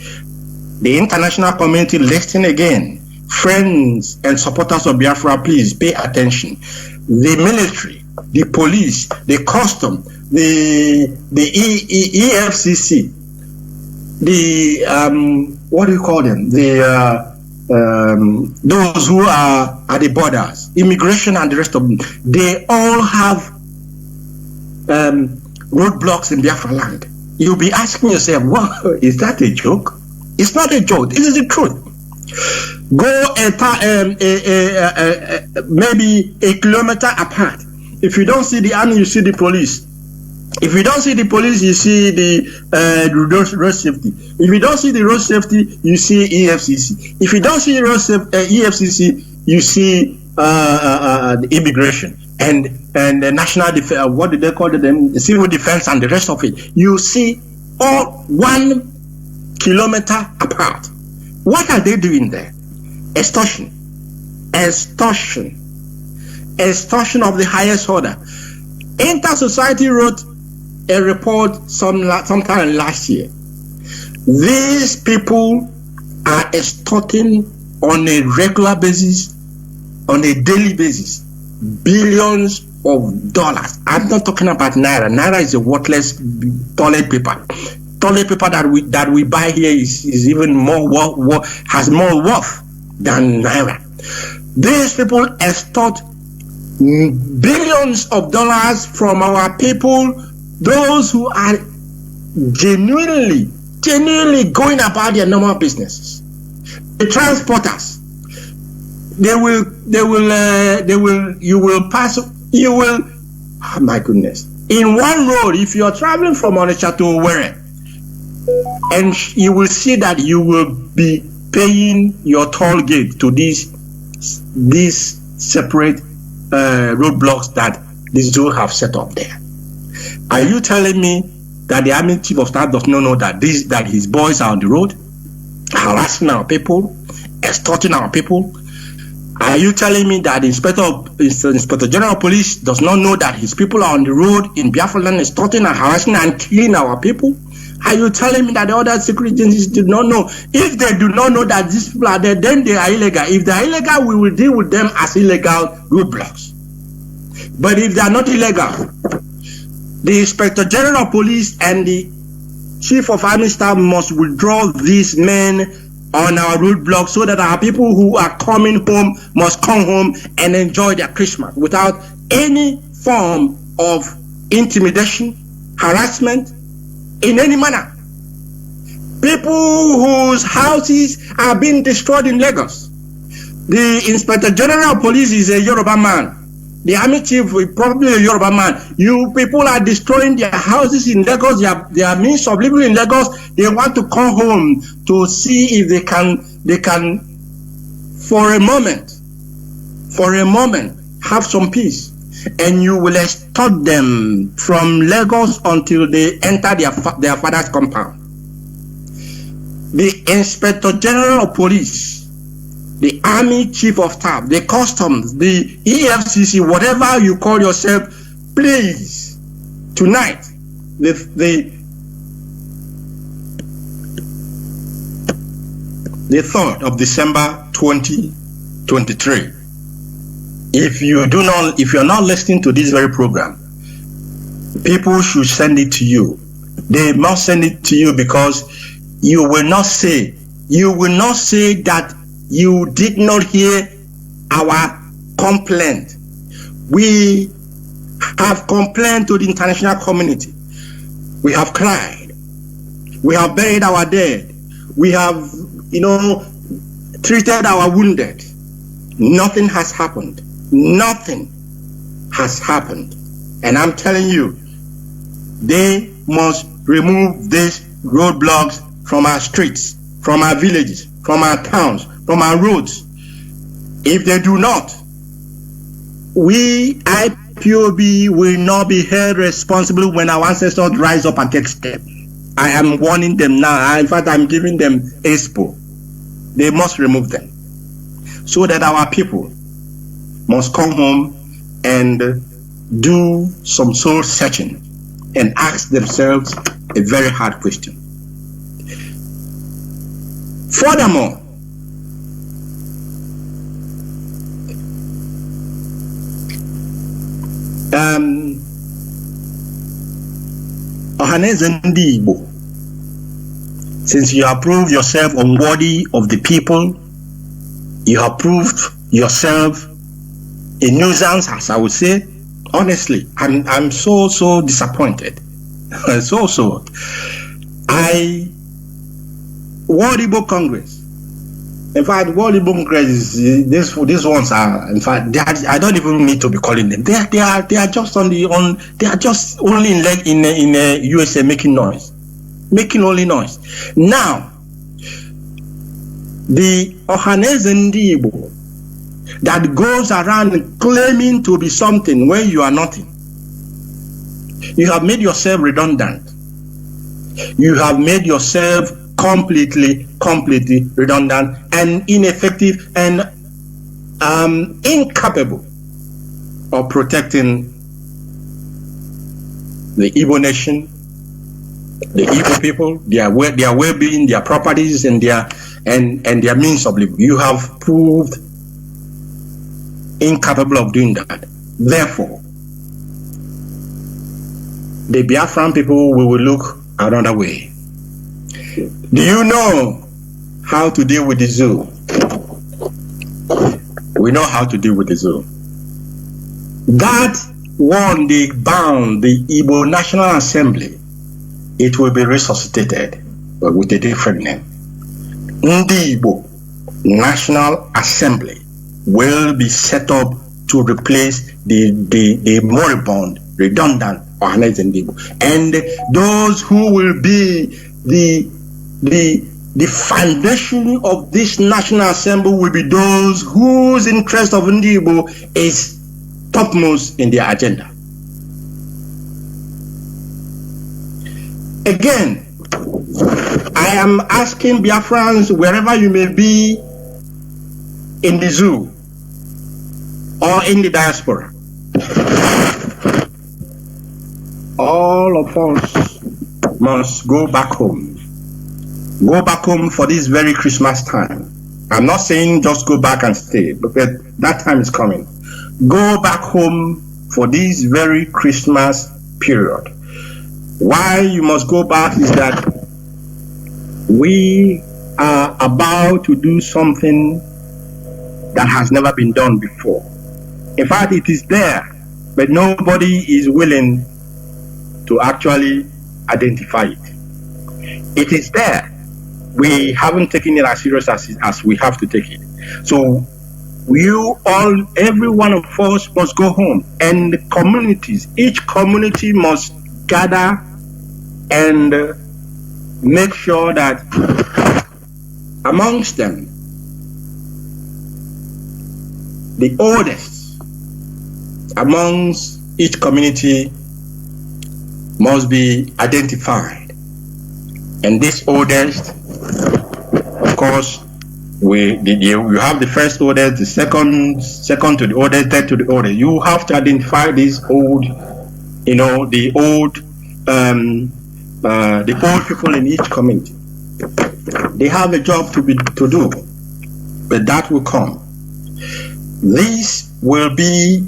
the international community listening again. Friends and supporters of Biafra, please pay attention. The military, the police, the custom, the EFCC, the what do you call them? Those who are at the borders, immigration and the rest of them, they all have roadblocks in Biafra land. You'll be asking yourself, wow, is that a joke? It's not a joke. This is the truth. Go maybe a kilometer apart. If you don't see the army, you see the police. If you don't see the police, you see the road safety. If you don't see the road safety, you see EFCC. If you don't see EFCC, you see the immigration and the national defense. What did they call them? The civil defense and the rest of it. You see all 1 kilometer apart. What are they doing there? Extortion of the highest order. Inter-Society wrote a report sometime last year. These people are extorting on a regular basis, on a daily basis, billions of dollars. I'm not talking about naira. Naira is a worthless toilet paper. Toilet paper that we buy here is even more has more worth than naira. These people extort billions of dollars from our people, those who are genuinely going about their normal businesses. The transporters, oh my goodness. In one road, if you are traveling from Onitsha to Owerri, and you will see that you will be paying your toll gate to these separate roadblocks that the zoo have set up there. Are you telling me that the Army Chief of Staff does not know that his boys are on the road, harassing our people, extorting our people? Are you telling me that the Inspector General of Police does not know that his people are on the road in Biafra land, extorting and harassing and killing our people? Are you telling me that the other security agencies did not know? If they do not know that these people are there, then they are illegal. If they are illegal, we will deal with them as illegal roadblocks. But if they are not illegal, the Inspector General of Police and the Chief of Army Staff must withdraw these men on our roadblock so that our people who are coming home must come home and enjoy their Christmas without any form of intimidation, harassment, in any manner. People whose houses are being destroyed in Lagos. The Inspector General of Police is a Yoruba man. The Army Chief is probably a Yoruba man. You people are destroying their houses in Lagos, their means of living in Lagos. They want to come home to see if they can for a moment, have some peace. And you will extort them from Lagos until they enter their father's compound. The Inspector General of Police, the Army Chief of Staff, the Customs, the EFCC, whatever you call yourself, please, tonight, the 3rd of December 2023. If you're not listening to this very program, people should send it to you. They must send it to you because you will not say that you did not hear our complaint. We have complained to the international community. We have cried. We have buried our dead. We have, treated our wounded. Nothing has happened. Nothing has happened. And I'm telling you, they must remove these roadblocks from our streets, from our villages, from our towns, from our roads. If they do not, we IPOB will not be held responsible when our ancestors rise up against them. I am warning them now. In fact, I'm giving them expo. They must remove them so that our people must come home and do some soul searching and ask themselves a very hard question. Furthermore, Ohaneze Ndi Igbo, since you have proved yourself unworthy of the people, you have proved yourself a nuisance, as I would say. Honestly, I'm so disappointed. World Igbo Congress. In fact, World Igbo Congress is these ones are. In fact, I don't even need to be calling them. They are just only in USA making only noise. Now, the Ohaneze Ndi Igbo that goes around claiming to be something when you are nothing. You have made yourself redundant. You have made yourself completely redundant and ineffective and incapable of protecting the Igbo nation, the Igbo people, their well-being, their properties, and their means of living. You have proved incapable of doing that. Therefore, the Biafran people will look another way. Do you know how to deal with the zoo? We know how to deal with the zoo. That one they bound the Igbo National Assembly, it will be resuscitated, but with a different name. Ndi Igbo National Assembly will be set up to replace the moribund, redundant Ohaneze Ndi Igbo. And those who will be the foundation of this National Assembly will be those whose interest of Ndi Igbo is topmost in their agenda. Again, I am asking Biafrans, wherever you may be in the zoo or in the diaspora, all of us must go back home. Go back home for this very Christmas time. I'm not saying just go back and stay, but that time is coming. Go back home for this very Christmas period. Why you must go back is that we are about to do something that has never been done before. In fact, it is there, but nobody is willing to actually identify it. It is there. We haven't taken it as serious as we have to take it. So every one of us must go home, and the communities, each community must gather and make sure that amongst them, the oldest amongst each community must be identified. And this oldest, of course, you have the first oldest, the second to the oldest, third to the oldest. You have to identify these old, the old people in each community. They have a job to do, but that will come. This will be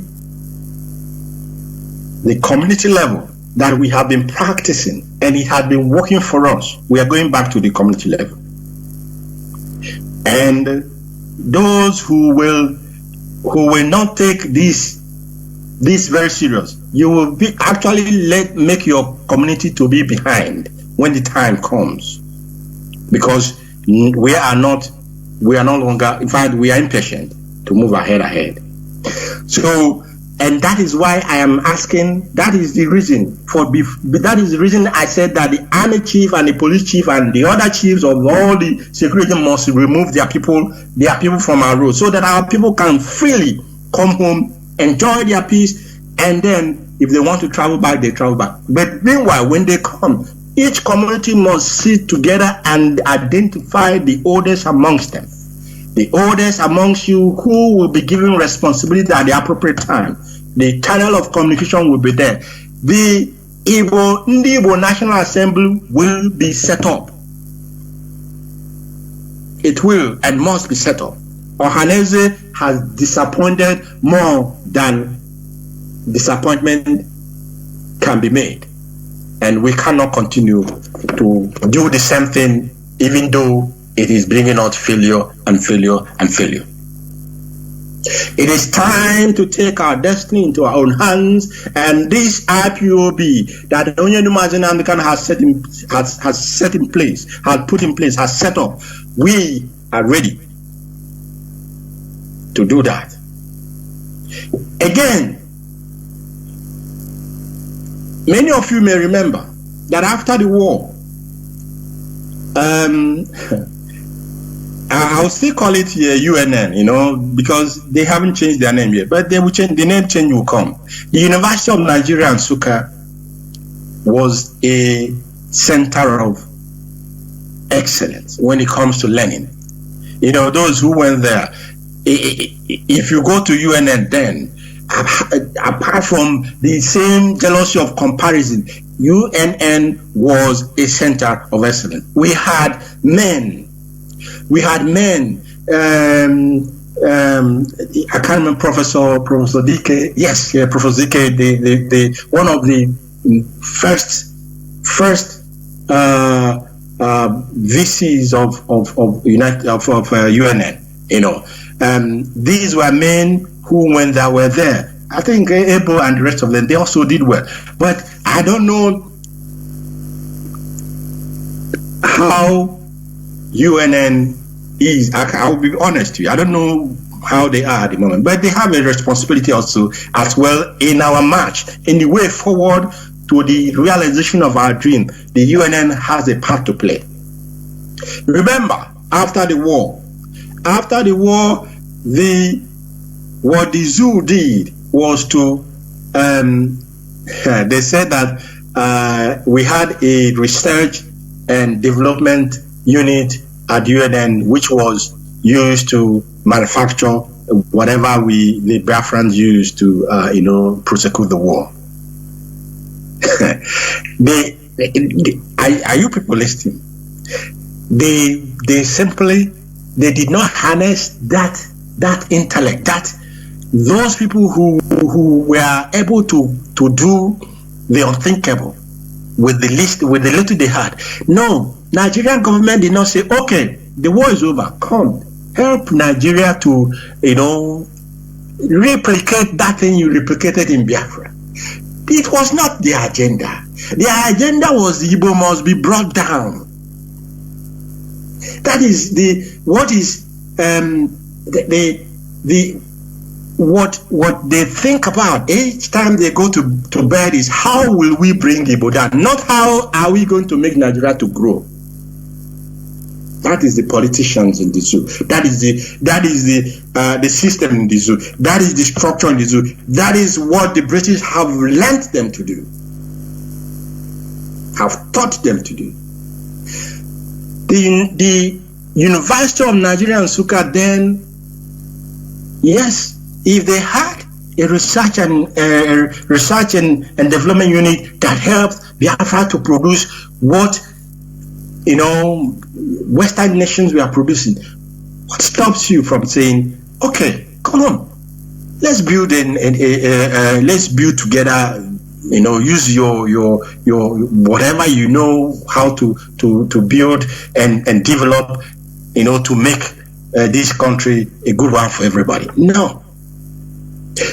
the community level that we have been practicing, and it has been working for us. We are going back to the community level. And those who will not take this very serious, you will be actually make your community to be behind when the time comes, because we are no longer, in fact, we are impatient to move ahead. So, and that is why I am asking, that is the reason I said that the army chief and the police chief and the other chiefs of all the security must remove their people from our road, so that our people can freely come home, enjoy their peace, and then if they want to travel back, they travel back. But meanwhile, when they come, each community must sit together and identify the oldest amongst them. The oldest amongst you who will be given responsibility at the appropriate time. The channel of communication will be there. The Igbo National Assembly will be set up. It will and must be set up. Ohaneze has disappointed more than disappointment can be made. And we cannot continue to do the same thing, even though it is bringing out failure and failure and failure. It is time to take our destiny into our own hands, and this IPOB that Mazi has put in place, has set up, we are ready to do that. Again, many of you may remember that after the war, I'll still call it UNN, because they haven't changed their name yet, but they will change. The name change will come. The University of Nigeria and Nsukka was a center of excellence when it comes to learning. Those who went there, if you go to UNN then, apart from the same jealousy of comparison, UNN was a center of excellence. We had men. I can't remember Professor Dike. Yes, yeah, Professor Dike, the one of the first VCs of UNN. These were men who, when they were there, I think Ebo and the rest of them, they also did well. But I don't know how UNN is. I'll be honest to you, I don't know how they are at the moment, but they have a responsibility also as well in our march, in the way forward to the realization of our dream. The UNN has a part to play. Remember, after the war, what the zoo did was to they said that we had a research and development unit at UNN, which was used to manufacture whatever the Biafrans used to, prosecute the war. Are you people listening? They simply did not harness that intellect, that those people who were able to do the unthinkable with the little they had. No, Nigerian government did not say, okay, the war is over, come help Nigeria to replicate that thing you replicated in Biafra. It was not their agenda. Their agenda was the Igbo must be brought down. That is what they think about each time they go to bed is how will we bring Igbo down, not how are we going to make Nigeria to grow. That is the politicians in the zoo. That is the system in the zoo. That is the structure in the zoo. That is what the British have learnt them to do, have taught them to do. The University of Nigeria and Nsukka then, yes, if they had a research and development unit that helped Biafra to produce what Western nations were producing, what stops you from saying, okay, come on, let's build let's build together, use your whatever you know how to build and develop, to make this country a good one for everybody. No.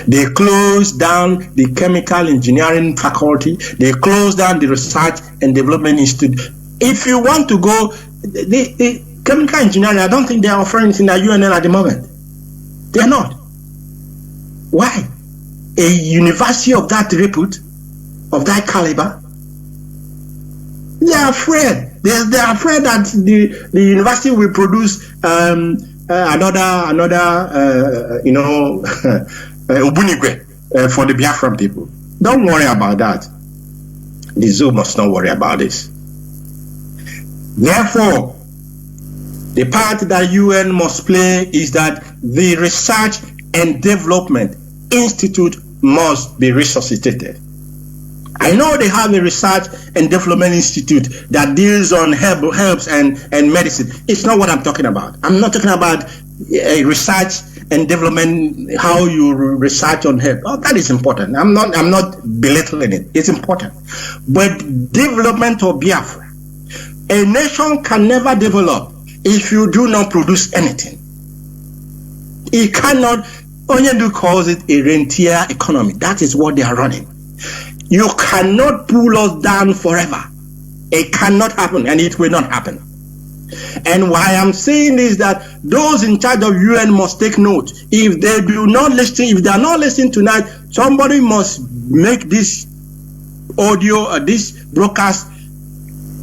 They closed down the chemical engineering faculty. They closed down the research and development institute. If you want to go, the chemical engineering, I don't think they are offering it in the UNN at the moment. They are not. Why? A university of that repute, of that caliber, they are afraid. They are afraid that the university will produce another Ubunigwe for the Biafran people. Don't worry about that. The zoo must not worry about this. Therefore, the part that UN must play is that the Research and Development Institute must be resuscitated. I know they have a Research and Development Institute that deals on herbs and medicine. It's not what I'm talking about. I'm not talking about research and development, how you research on herbs. Oh, that is important. I'm not belittling it. It's important. But development of Biafra, a nation can never develop if you do not produce anything. It cannot. Onyendu calls it a rentier economy. That is what they are running. You cannot pull us down forever. It cannot happen, and it will not happen. And why I'm saying is that those in charge of UN must take note. If they do not listen, if they are not listening tonight, somebody must make this audio or this broadcast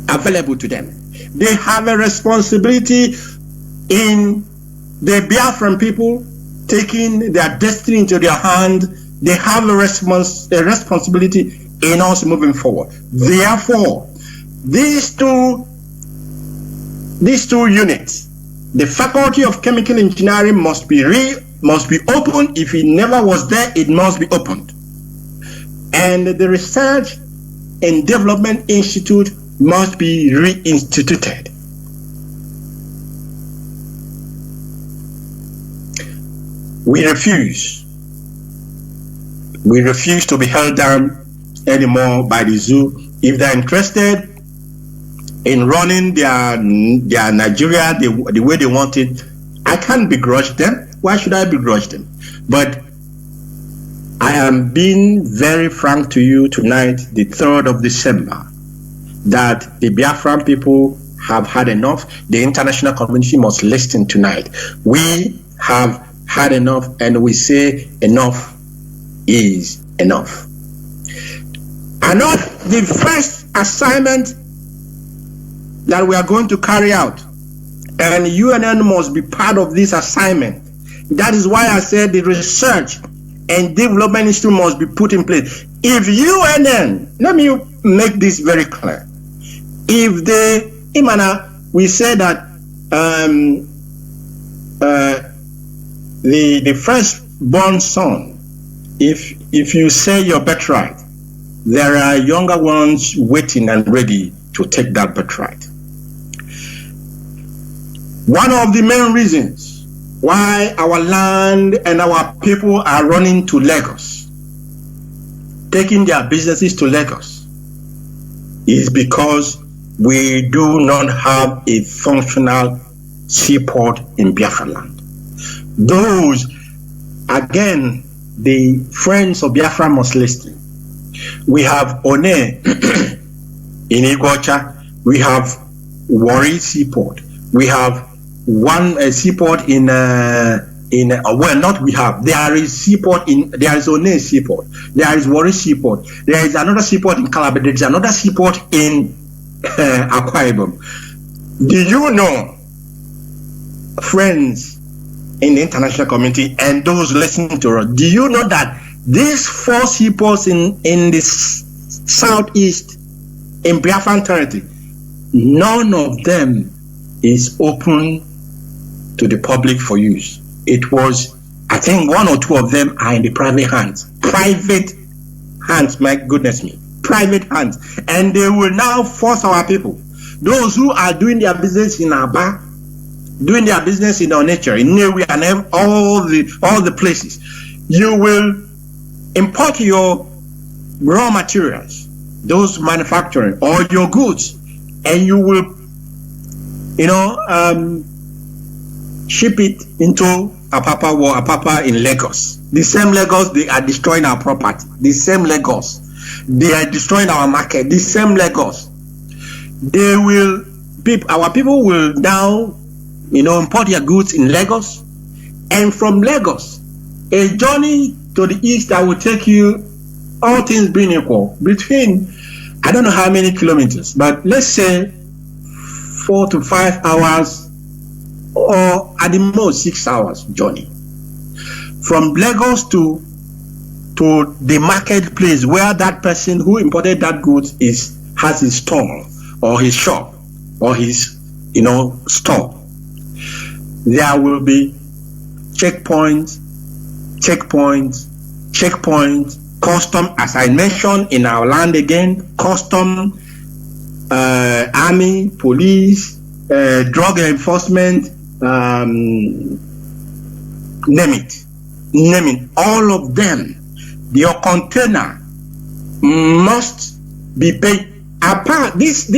available to them. They have a responsibility in the Biafran people taking their destiny into their hand. They have a responsibility in us moving forward. Therefore, these two units, the Faculty of Chemical Engineering must be opened. If it never was there, it must be opened. And the Research and Development Institute must be reinstituted. We refuse to be held down anymore by the zoo. If they're interested in running their Nigeria the way they want it, I can't begrudge them. Why should I begrudge them? But I am being very frank to you tonight, the 3rd of December, that the Biafran people have had enough. The international community must listen tonight. We have had enough, and we say enough is enough. Enough. The first assignment that we are going to carry out, and UNN must be part of this assignment. That is why I said the Research and Development Institute must be put in place. If UNN, let me make this very clear. If we say that the firstborn son, if you say your birthright, there are younger ones waiting and ready to take that birthright. One of the main reasons why our land and our people are running to Lagos, taking their businesses to Lagos, is because we do not have a functional seaport in Biafra land. Those, again, the friends of Biafra must listen. We have One in Iguacha, we have Warri Seaport, we have one seaport in there is seaport there is One Seaport, there is Warri Seaport, there is another seaport in Calabar, there is another seaport in Akwa Ibom. Do you know, friends in the international community and those listening to us, do you know that these 4 seaports in the southeast in Biafran territory, none of them is open to the public for use? It was, I think 1 or 2 of them are in the private hands. Private hands, my goodness me. Private hands. And they will now force our people, those who are doing their business in Aba, doing their business in Onitsha, in Newi, and all the places, you will import your raw materials, those manufacturing, or your goods, and you will, ship it into Apapa in Lagos. The same Lagos, they are destroying our property. The same Lagos, they are destroying our market. The same Lagos, our people will now, import their goods in Lagos, and from Lagos, a journey to the east that will take you, all things being equal, between, I don't know how many kilometers, but let's say 4 to 5 hours, or at the most 6 hours journey from Lagos to the marketplace where that person who imported that goods has his stall or his shop or his store. There will be checkpoints, custom, as I mentioned, in our land again, custom, army, police, drug enforcement, name it, all of them. Your container must be paid. Apart this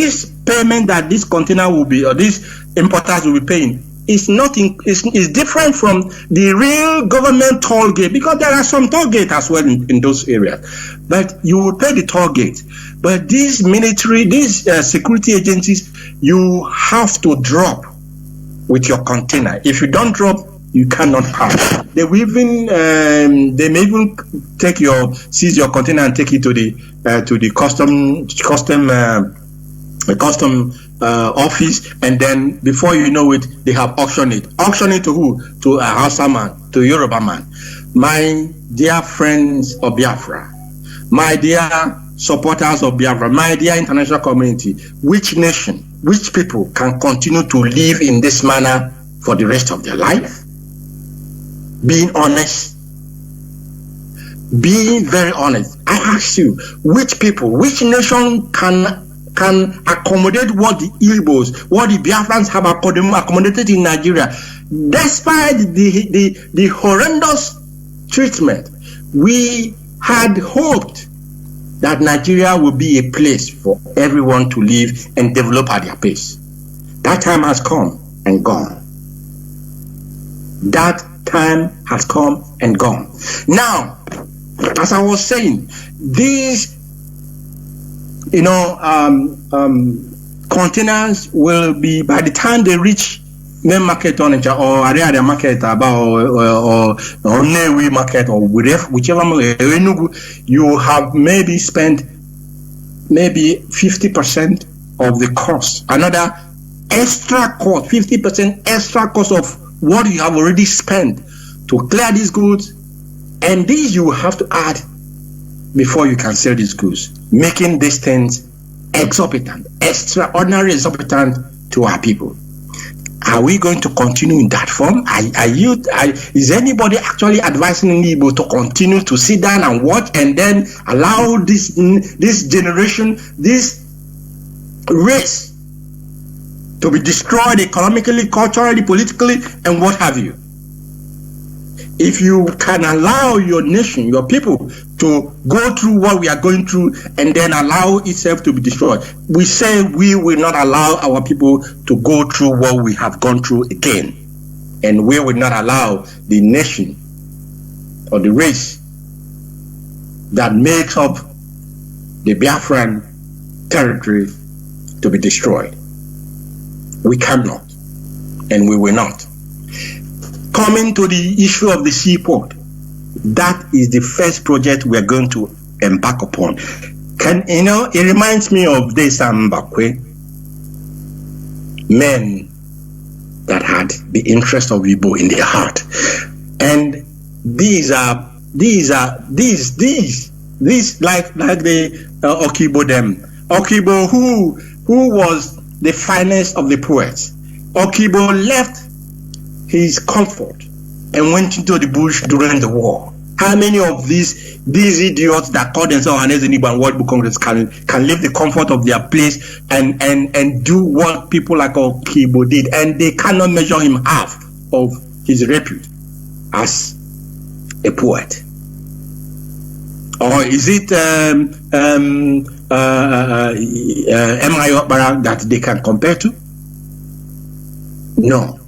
payment that this container will be, or these importers will be paying, is different from the real government toll gate, because there are some toll gate as well in those areas. But you will pay the toll gate. But these security agencies, you have to drop with your container. If you don't drop, you cannot pass. They may even seize your container and take it to the custom office, and then before you know it, they have auctioned it. Auctioned it to who? To a Hausa man, to a Yoruba man. My dear friends of Biafra, my dear supporters of Biafra, my dear international community, which nation, which people can continue to live in this manner for the rest of their life? Being honest, being very honest. I ask you, which people, which nation can accommodate what the Igbos, what the Biafrans have accommodated in Nigeria, despite the horrendous treatment? We had hoped that Nigeria will be a place for everyone to live and develop at their pace. That time has come and gone. That time has come and gone. Now, as I was saying, these containers will be, by the time they reach main market on or area market or Newi market or whichever you have maybe spent 50% of the cost, another extra cost, 50% extra cost of what you have already spent to clear these goods, and these you have to add before you can sell these goods, making these things exorbitant, extraordinary exorbitant to our people. Are we going to continue in that form? Is anybody actually advising Igbo to continue to sit down and watch and then allow this generation, this race to be destroyed economically, culturally, politically, and what have you? If you can allow your nation, your people, to go through what we are going through and then allow itself to be destroyed, we say we will not allow our people to go through what we have gone through again. And we will not allow the nation or the race that makes up the Biafran territory to be destroyed. We cannot, and we will not. Coming to the issue of the seaport, that is the first project we are going to embark upon. It reminds me of this Mbakwe, men that had the interest of Igbo in their heart, and these like the Okibo them. Okibo who was the finest of the poets. Okibo left his comfort and went into the bush during the war. How many of these idiots that call themselves Edoziem and World Book Congress can leave the comfort of their place and do what people like Okibo did, and they cannot measure him half of his repute as a poet? Or is it M.I. Okpara that they can compare to? No,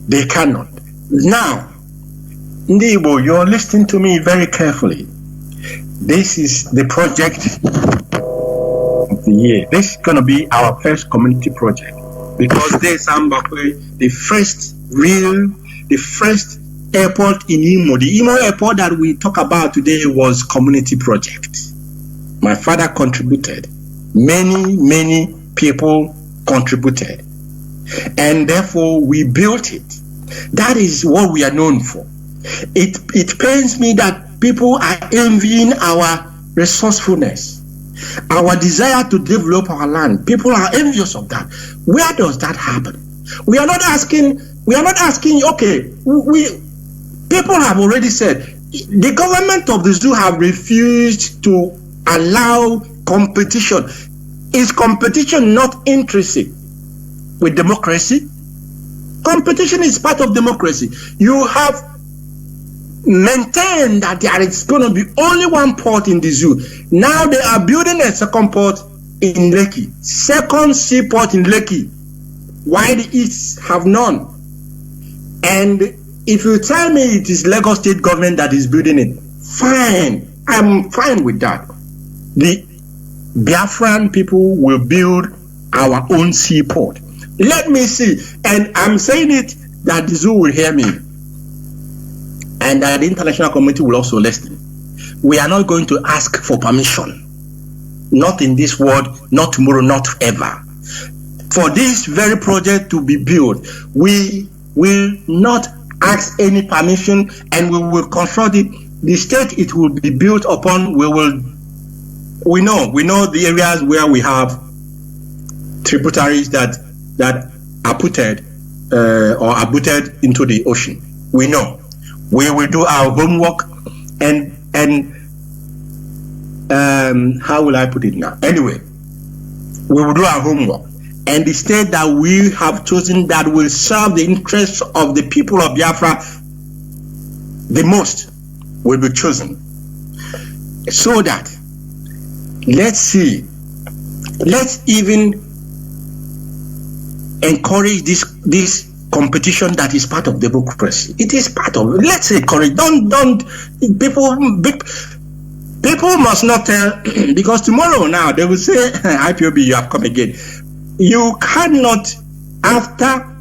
they cannot. Now, Ndibo, you're listening to me very carefully. This is the project of the year. This is going to be our first community project, because there's the first airport in Imo. The Imo airport that we talk about today was community project. My father contributed. Many people contributed. And therefore we built it. That is what we are known for. It pains me that people are envying our resourcefulness, our desire to develop our land. People are envious of that. Where does that happen? We are not asking, okay, people have already said, the government of the zoo have refused to allow competition. Is competition not intrinsic with democracy? Competition is part of democracy. You have maintained that there is going to be only one port in the zoo. Now they are building a second port in Lekki, second seaport in Lekki, while the East have none. And if you tell me it is Lagos state government that is building it, fine, I'm fine with that. The Biafran people will build our own seaport. Let me see, and I'm saying it that the zoo will hear me, and that the international community will also listen. We are not going to ask for permission, not in this world, not tomorrow, not ever. For this very project to be built, we will not ask any permission, and we will construct it. The state it will be built upon, we know the areas where we have tributaries that are putted or are butted into the ocean. We know. We will do our homework, and how will I put it now? Anyway, we will do our homework, and the state that we have chosen that will serve the interests of the people of Biafra the most will be chosen. So that, let's even encourage this competition that is part of democracy. It is part of, let's encourage, people must not tell, because tomorrow now they will say, IPOB, you have come again. You cannot, after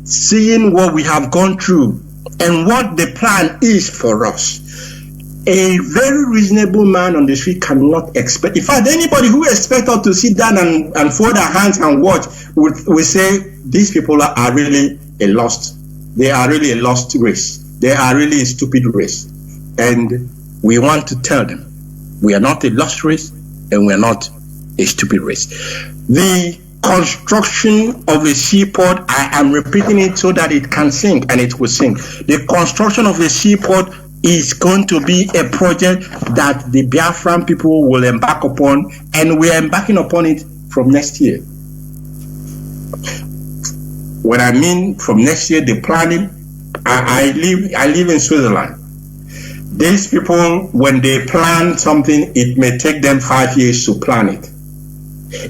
seeing what we have gone through and what the plan is for us, a very reasonable man on the street cannot expect. In fact, anybody who expects us to sit down and fold our hands and watch will say these people are really a lost. They are really a lost race. They are really a stupid race. And we want to tell them We are not a lost race, and we are not a stupid race. The construction of a seaport, I am repeating it so that it can sink, and it will sink. The construction of a seaport is going to be a project that the Biafran people will embark upon, and we are embarking upon it from next year. When I mean from next year, the planning, I live in Switzerland. These people, when they plan something, it may take them 5 years to plan it.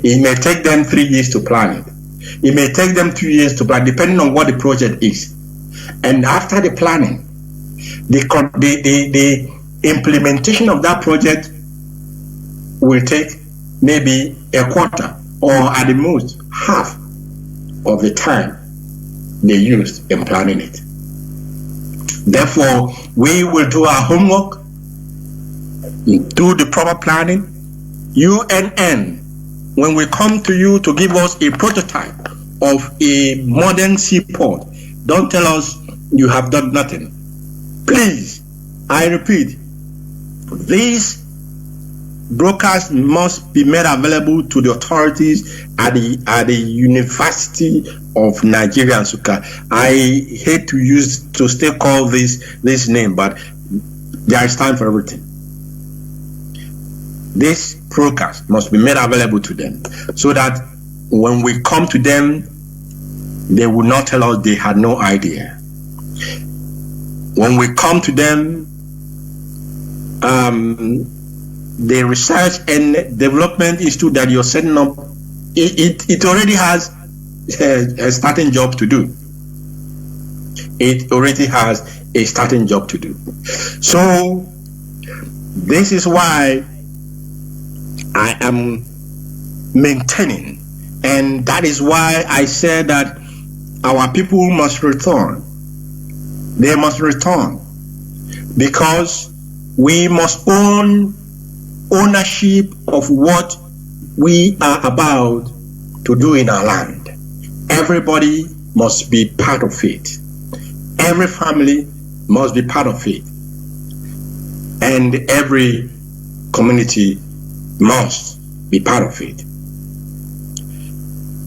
It may take them 3 years to plan it. It may take them 2 years to plan, depending on what the project is. And after the planning, the implementation of that project will take maybe a quarter, or at the most half of the time they used in planning it. Therefore, we will do our homework, do the proper planning. UNN, when we come to you to give us a prototype of a modern seaport, don't tell us you have done nothing. Please, I repeat, these broadcasts must be made available to the authorities at the University of Nigeria and Nsukka. I hate to still call this name, but there is time for everything. This broadcast must be made available to them, so that when we come to them, they will not tell us they had no idea. When we come to them, the research and development institute that you're setting up, it already has a starting job to do. It already has a starting job to do. So this is why I am maintaining, and that is why I said that our people must return. They must return, because we must own ownership of what we are about to do in our land. Everybody must be part of it. Every family must be part of it. And every community must be part of it.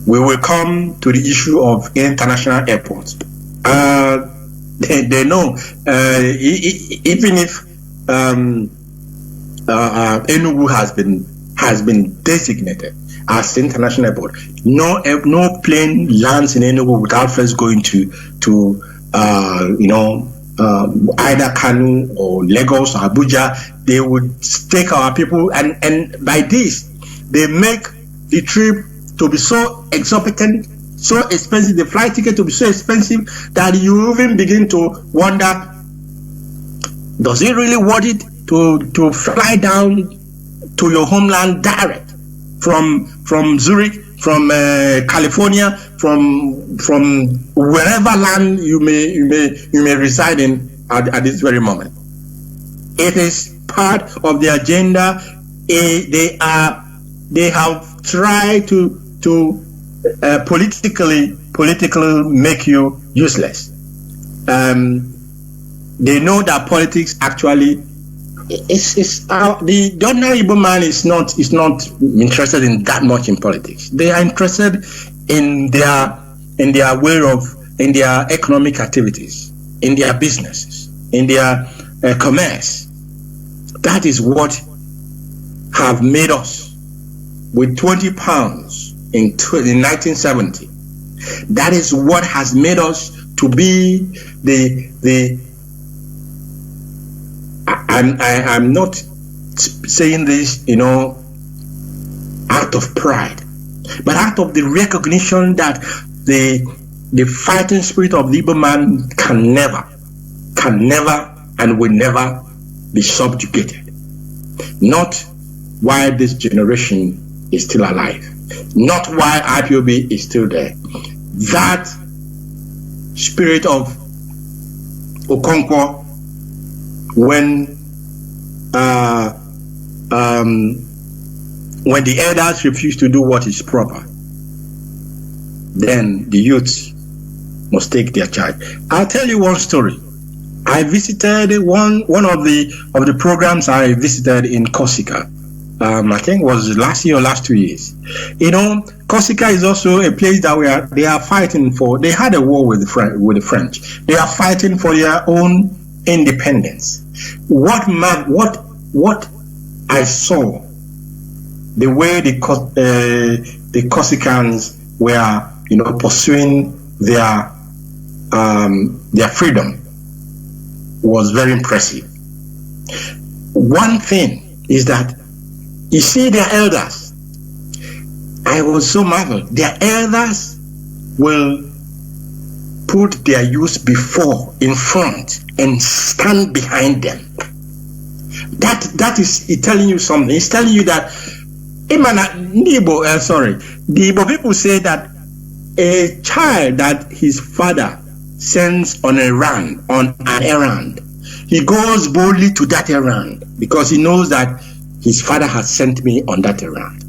We will come to the issue of international airports. They know, even if Enugu has been designated as international airport, no plane lands in Enugu without first going to either Kanu or Lagos or Abuja. They would take our people, and by this they make the trip to be so exorbitant, so expensive, the flight ticket to be so expensive that you even begin to wonder, does it really worth it to fly down to your homeland direct from Zurich, from California, from wherever land you may reside in at this very moment? It is part of the agenda. They have tried to politically make you useless. They know that politics actually the ordinary Igbo man is not interested in that much in politics. They are interested in their economic activities, in their businesses, in their commerce. That is what have made us with 20 pounds in 1970. That is what has made us to be the I'm not saying this, out of pride, but out of the recognition that the fighting spirit of the Igbo man can never and will never be subjugated. Not while this generation is still alive, not while IPOB is still there. That spirit of Okonkwo, when the elders refuse to do what is proper, then the youths must take their charge. I'll tell you one story. I visited one of the programs I visited in Corsica. I think it was last year or last 2 years. You know, Corsica is also a place that they are fighting for. They had a war with the French. They are fighting for their own independence. What I saw, the way the Corsicans were, you know, pursuing their freedom was very impressive. One thing is that you see their elders. I was so marveled. Their elders will put their youth in front and stand behind them. That is telling you something. It's telling you that the Igbo people say that a child that his father sends on an errand, he goes boldly to that errand because he knows that his father has sent me on that errand.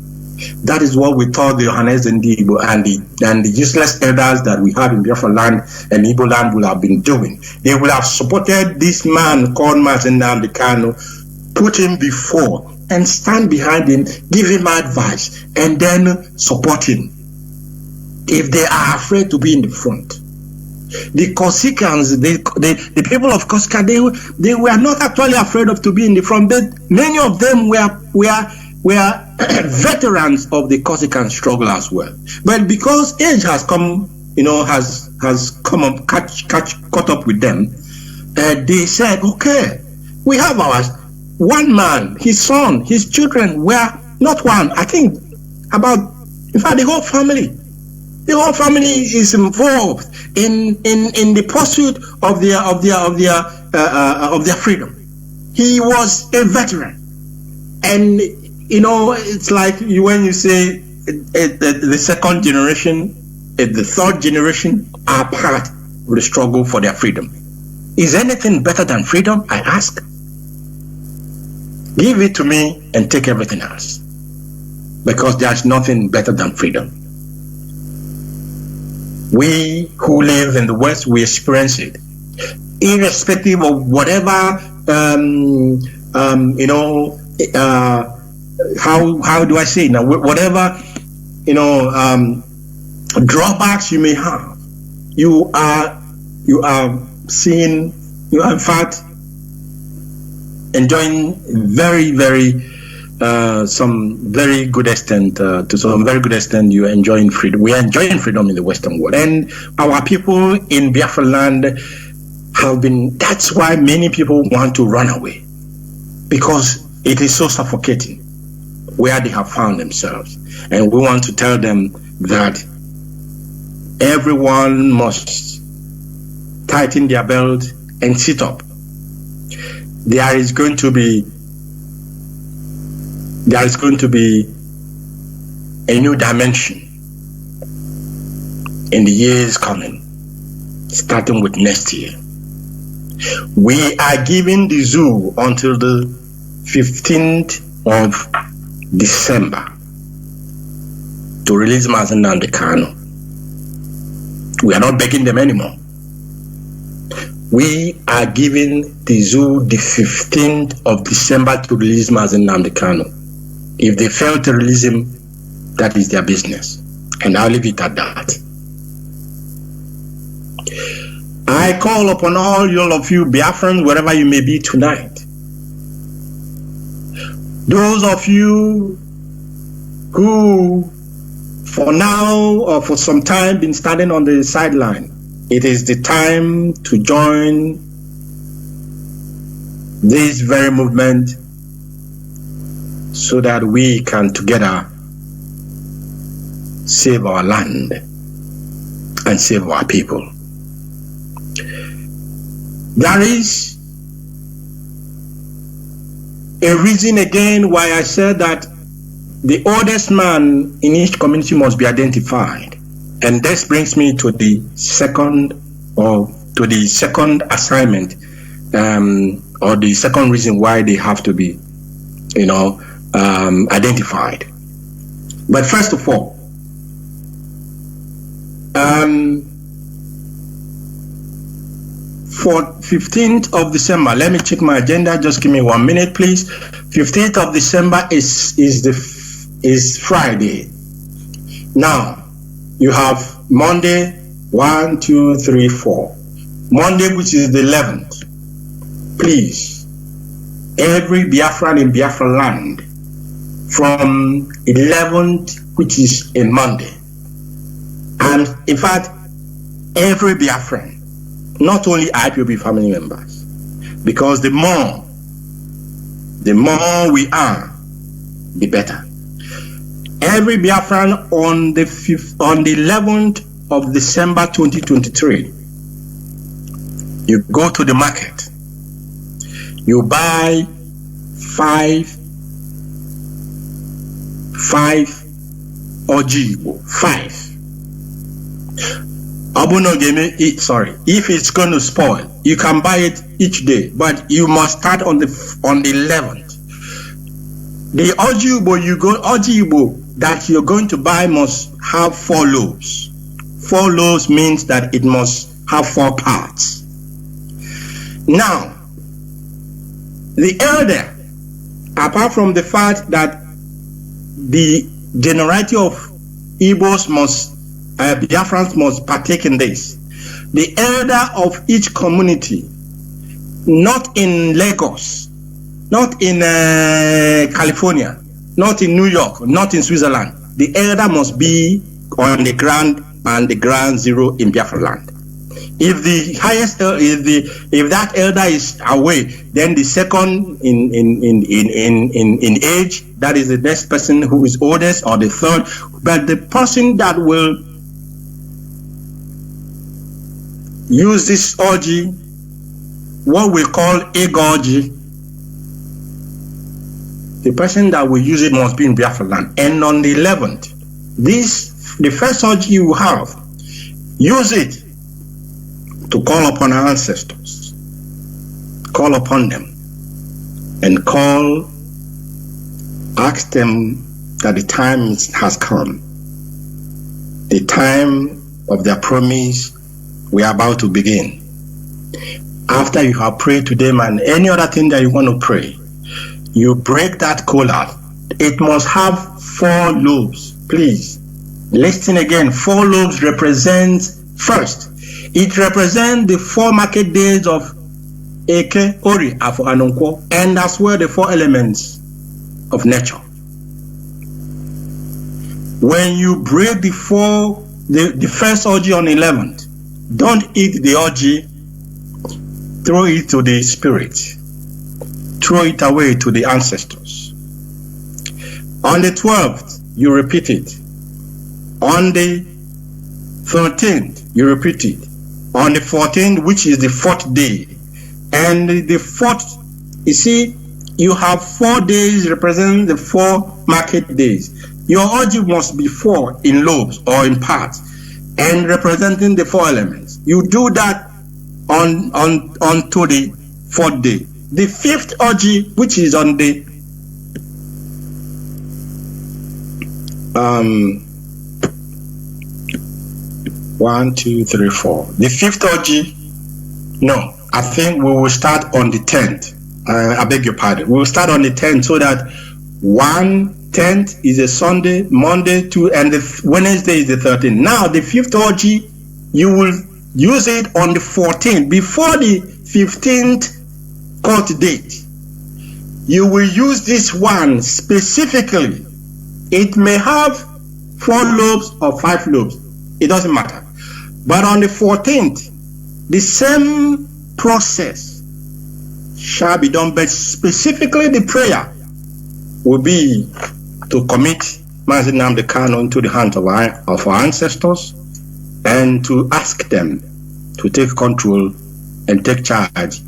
That is what we thought the Johannes and the Igbo and the useless elders that we have in Biafra land and Igbo land will have been doing. They will have supported this man called Mazi Nnamdi Kanu, put him before and stand behind him, give him advice, and then support him if they are afraid to be in the front. The Corsicans, the people of Corsica, they were not actually afraid of to be in the front. But many of them were veterans of the Corsican struggle as well. But because age has come, you know, has come up, caught up with them, they said, okay, we have ours. One man, his son, his children were not one. I think in fact, the whole family. The whole family is involved in the pursuit of their freedom. He was a veteran, and you know, it's like when you say the second generation, the third generation are part of the struggle for their freedom. Is anything better than freedom? I ask. Give it to me and take everything else, because there's nothing better than freedom. We who live in the West, we experience it, irrespective of whatever, you know, how do I say it now? Whatever, you know, drawbacks you may have, you are seeing, you are in fact enjoying very, very some very good extent, to some very good extent, you are enjoying freedom. We are enjoying freedom in the Western world, and our people in Biafra land have been. That's why many people want to run away, because it is so suffocating where they have found themselves. And we want to tell them that everyone must tighten their belt and sit up. There is going to be a new dimension in the years coming, starting with next year. We are giving the zoo until the 15th of December to release Mazi Nnamdi Kanu. We are not begging them anymore. We are giving the zoo the 15th of December to release Mazi Nnamdi Kanu. If they fail to release him, that is their business. And I'll leave it at that. I call upon all of you Biafrans, wherever you may be tonight. Those of you who, for now or for some time, been standing on the sideline, it is the time to join this very movement so that we can together save our land and save our people. There is a reason again why I said that the oldest man in each community must be identified. And this brings me to the second assignment, or the second reason why they have to be, identified. But first of all, for 15th of December, let me check my agenda. Just give me 1 minute, please. 15th of December is Friday. Now, you have Monday, 1, 2, 3, 4. Monday, which is the 11th. Please, every Biafran in Biafra land from 11th, which is a Monday, and in fact, every Biafran, not only IPOB family members, because the more we are, the better. Every Biafran on the 11th of December 2023, you go to the market, you buy five Ojibo, 5. If it's going to spoil, you can buy it each day, but you must start on the 11th. The Ojibo that you're going to buy must have 4 loaves. 4 loaves means that it must have 4 parts. Now, the elder, apart from the fact that the generality of Igbos Biafrans must partake in this, the elder of each community, not in Lagos, not in California, not in New York, not in Switzerland, the elder must be on the ground and the ground zero in Biafra land. If the highest, if that elder is away, then the second in age, that is the next person who is oldest, or the third. But the person that will use this orgy, what we call egg orgy, the person that will use it must be in Biafra land. And on the 11th, the first orgy you have, use it to call upon our ancestors, call upon them, and ask them that the time has come, the time of their promise. We are about to begin. After you have prayed to them and any other thing that you want to pray, you break that kola. It must have 4 loaves. Please listen again. 4 loaves represents, first, it represents the 4 market days of Eke, Ori, Afo, and Onko, and as well the 4 elements of nature. When you break the first orgy on 11th, don't eat the orgy, throw it to the spirit, throw it away to the ancestors. On the 12th, you repeat it. On the 13th, you repeat it. On the 14th, which is the 4th day, and the 4th, you see, you have 4 days representing the 4 market days. Your orgy must be 4 in lobes or in parts, and representing the 4 elements. You do that on to the 4th day. The 5th orgy, which is on the 1, 2, 3, 4. The 5th orgy, no, I think we will start on the 10th. I beg your pardon. We will start on the 10th, so that 10th is a Sunday, Monday, 2, and the Wednesday is the 13th. Now, the 5th orgy, you will use it on the 14th, before the 15th court date. You will use this one specifically. It may have 4 lobes or 5 lobes. It doesn't matter. But on the 14th, the same process shall be done, but specifically the prayer will be to commit Mazi Nnamdi Kanu into the hands of our ancestors, and to ask them to take control and take charge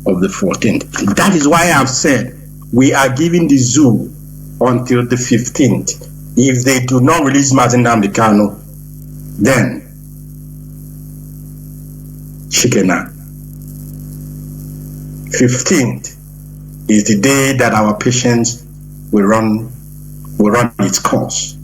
of the 14th. That is why I've said we are giving the zoo until the 15th. If they do not release Mazi Nnamdi Kanu, then Chika. 15th is the day that our patience will run its course.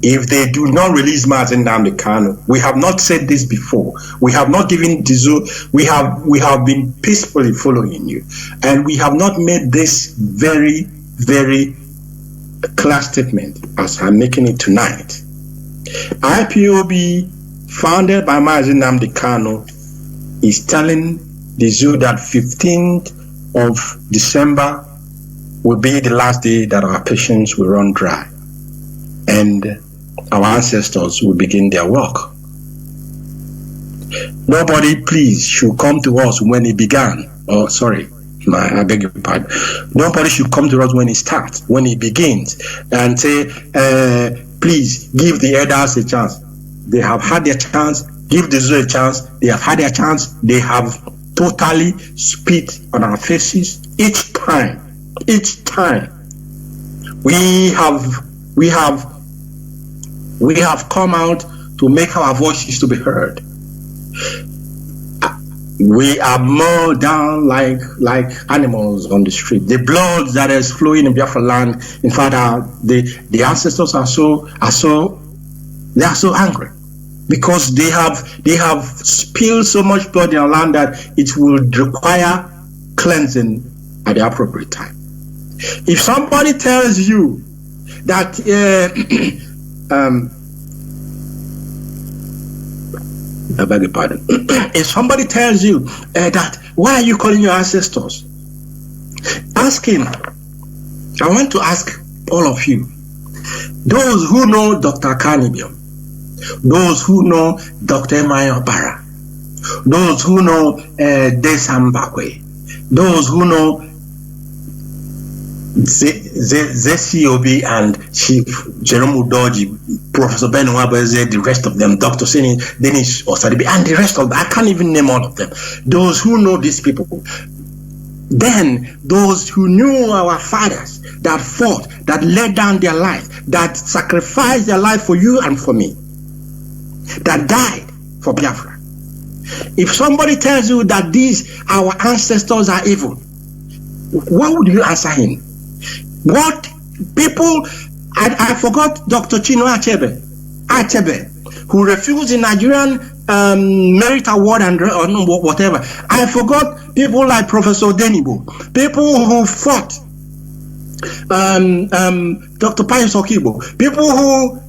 if they do not release Mazi Nnamdi Kanu, we have not said this before. We have not given Dizu. We have been peacefully following you, and we have not made this very, very clear statement as I'm making it tonight. IPOB, founded by Mazi Nnamdi Kanu, is telling Dizu that 15th of December will be the last day that our patience will run dry, and our ancestors will begin their work. Nobody, please, should come to us when it began. Oh, sorry, I beg your pardon. Nobody should come to us when it starts, when it begins, and say, please, give the elders a chance. They have had their chance. Give the Zoo a chance. They have had their chance. They have totally spit on our faces each time. Each time we have come out to make our voices to be heard. We are mowed down like animals on the street. The blood that is flowing in Biafra land, in fact, the ancestors are so angry because they have spilled so much blood in our land that it will require cleansing at the appropriate time. If somebody tells you that I beg your pardon. If somebody tells you that, why are you calling your ancestors? Ask him. I want to ask all of you, those who know Dr. Carnibium, those who know Dr. Emmanuel Barra, those who know Desambakwe, those who know ZCOB and Chief Jerome Udoji, Professor Ben Wabeze, the rest of them, Dr. Sini, Dennis Osadibi, and the rest of them. I can't even name all of them. Those who know these people. Then those who knew our fathers that fought, that laid down their life, that sacrificed their life for you and for me, that died for Biafra. If somebody tells you that these, our ancestors, are evil, what would you answer him? What people, I forgot Dr. Chino Achebe, who refused the Nigerian Merit Award and whatever. I forgot people like Professor Denibo, people who fought, Dr. Pius Okibo, people who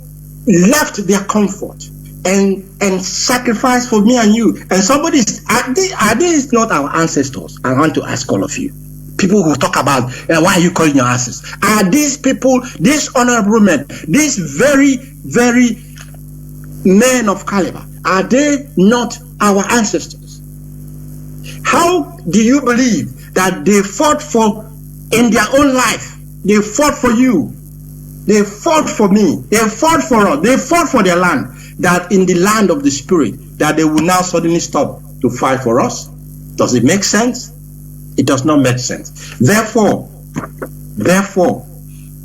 left their comfort and sacrificed for me and you. And somebody, are these not our ancestors? I want to ask all of you. People who talk about why are you calling your ancestors? Are these people, these honorable men, these very, very men of caliber, are they not our ancestors? How do you believe that they fought for, in their own life, they fought for you, they fought for me, they fought for us, they fought for their land, that in the land of the spirit, that they will now suddenly stop to fight for us? Does it make sense? It does not make sense. Therefore,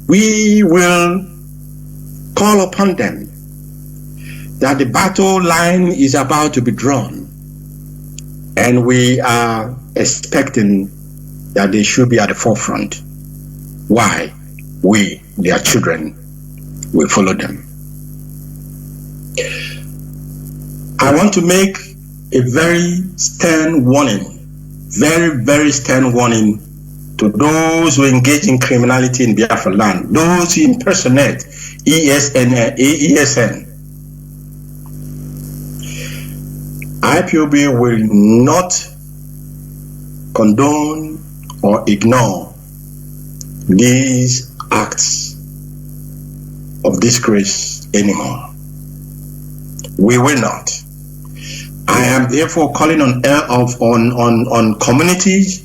we will call upon them that the battle line is about to be drawn, and we are expecting that they should be at the forefront. Why? We, their children, will follow them. I want to make a very stern warning, very, very stern warning to those who engage in criminality in Biafra land, those who impersonate ESN. IPOB will not condone or ignore these acts of disgrace anymore. We will not. I am therefore calling on communities.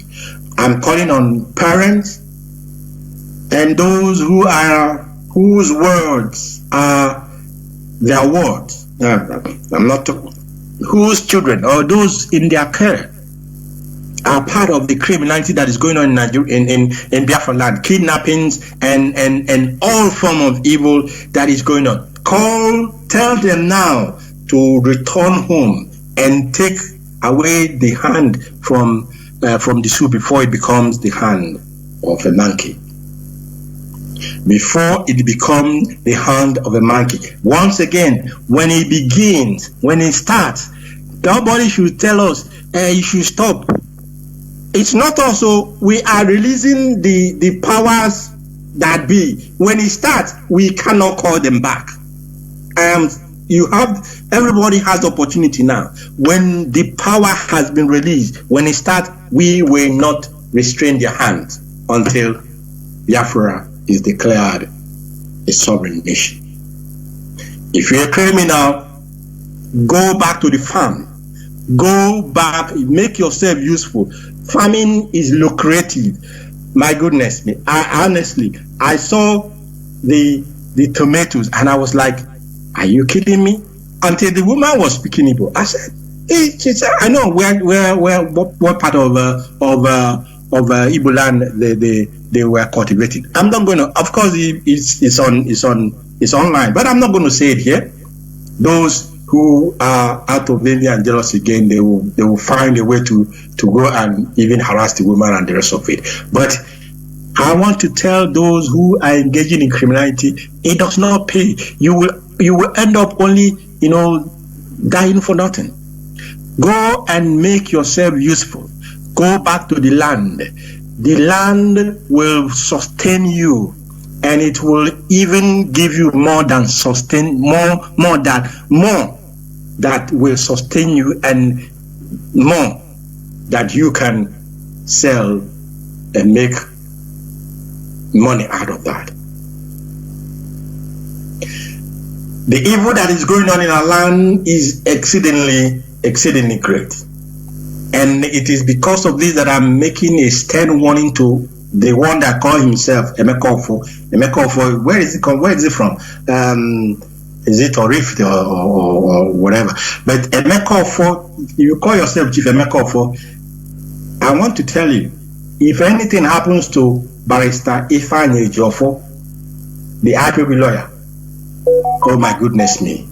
I'm calling on parents and those whose words are their words. I'm not talking. Whose children or those in their care are part of the criminality that is going on in Nigeria, in Biafra land, kidnappings and all form of evil that is going on. Tell them now to return home and take away the hand from the soup before it becomes the hand of a monkey. before it becomes the hand of a monkey. Once again, when it begins, when it starts, nobody should tell us, you should stop. It's not also, we are releasing the powers that be. When it starts, we cannot call them back. Everybody has the opportunity now. When the power has been released, when it starts, we will not restrain their hands until Biafra is declared a sovereign nation. If you're a criminal, go back to the farm. Go back, make yourself useful. Farming is lucrative. My goodness me, I saw the tomatoes and I was like, are you kidding me? Until the woman was speaking Igbo. I said, she said, I know what part of Igbo land they were cultivating. I'm not going to, of course it's online, but I'm not going to say it here. Those who are out of envy and jealousy again, they will find a way to go and even harass the woman and the rest of it. But I want to tell those who are engaging in criminality, it does not pay. You will end up only, dying for nothing. Go and make yourself useful. Go back to the land. The land will sustain you, and it will even give you more than sustain, more that will sustain you, and more that you can sell and make money out of that. The evil that is going on in our land is exceedingly great. And it is because of this that I'm making a stern warning to the one that called himself Emekofo. Emekofo, where is it from? Is it Orif or whatever? But Emekofo, you call yourself Chief Emekofo, I want to tell you, if anything happens to Barrister Ifeanyi Ejiofor, the IPOB lawyer, oh my goodness me.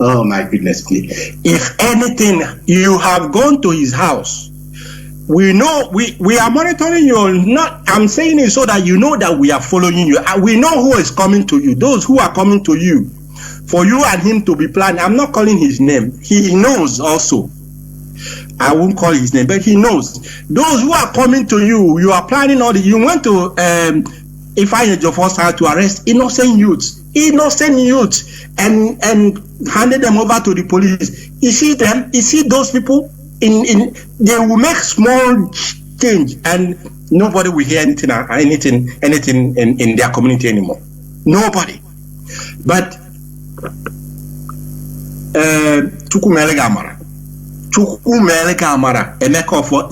If anything, you have gone to his house. We know, we are monitoring you. I'm saying it so that you know that we are following you. We know who is coming to you. Those who are coming to you, for you and him to be planning. I'm not calling his name. He knows also. I won't call his name, but he knows. Those who are coming to you, you are planning all the. You went to Ifeanyi Ejiofor's house to arrest innocent youths, and handed them over to the police. You see them? You see those people? They will make small change, and nobody will hear anything in their community anymore. Nobody. But Chukwumele Gamara, Emekofo,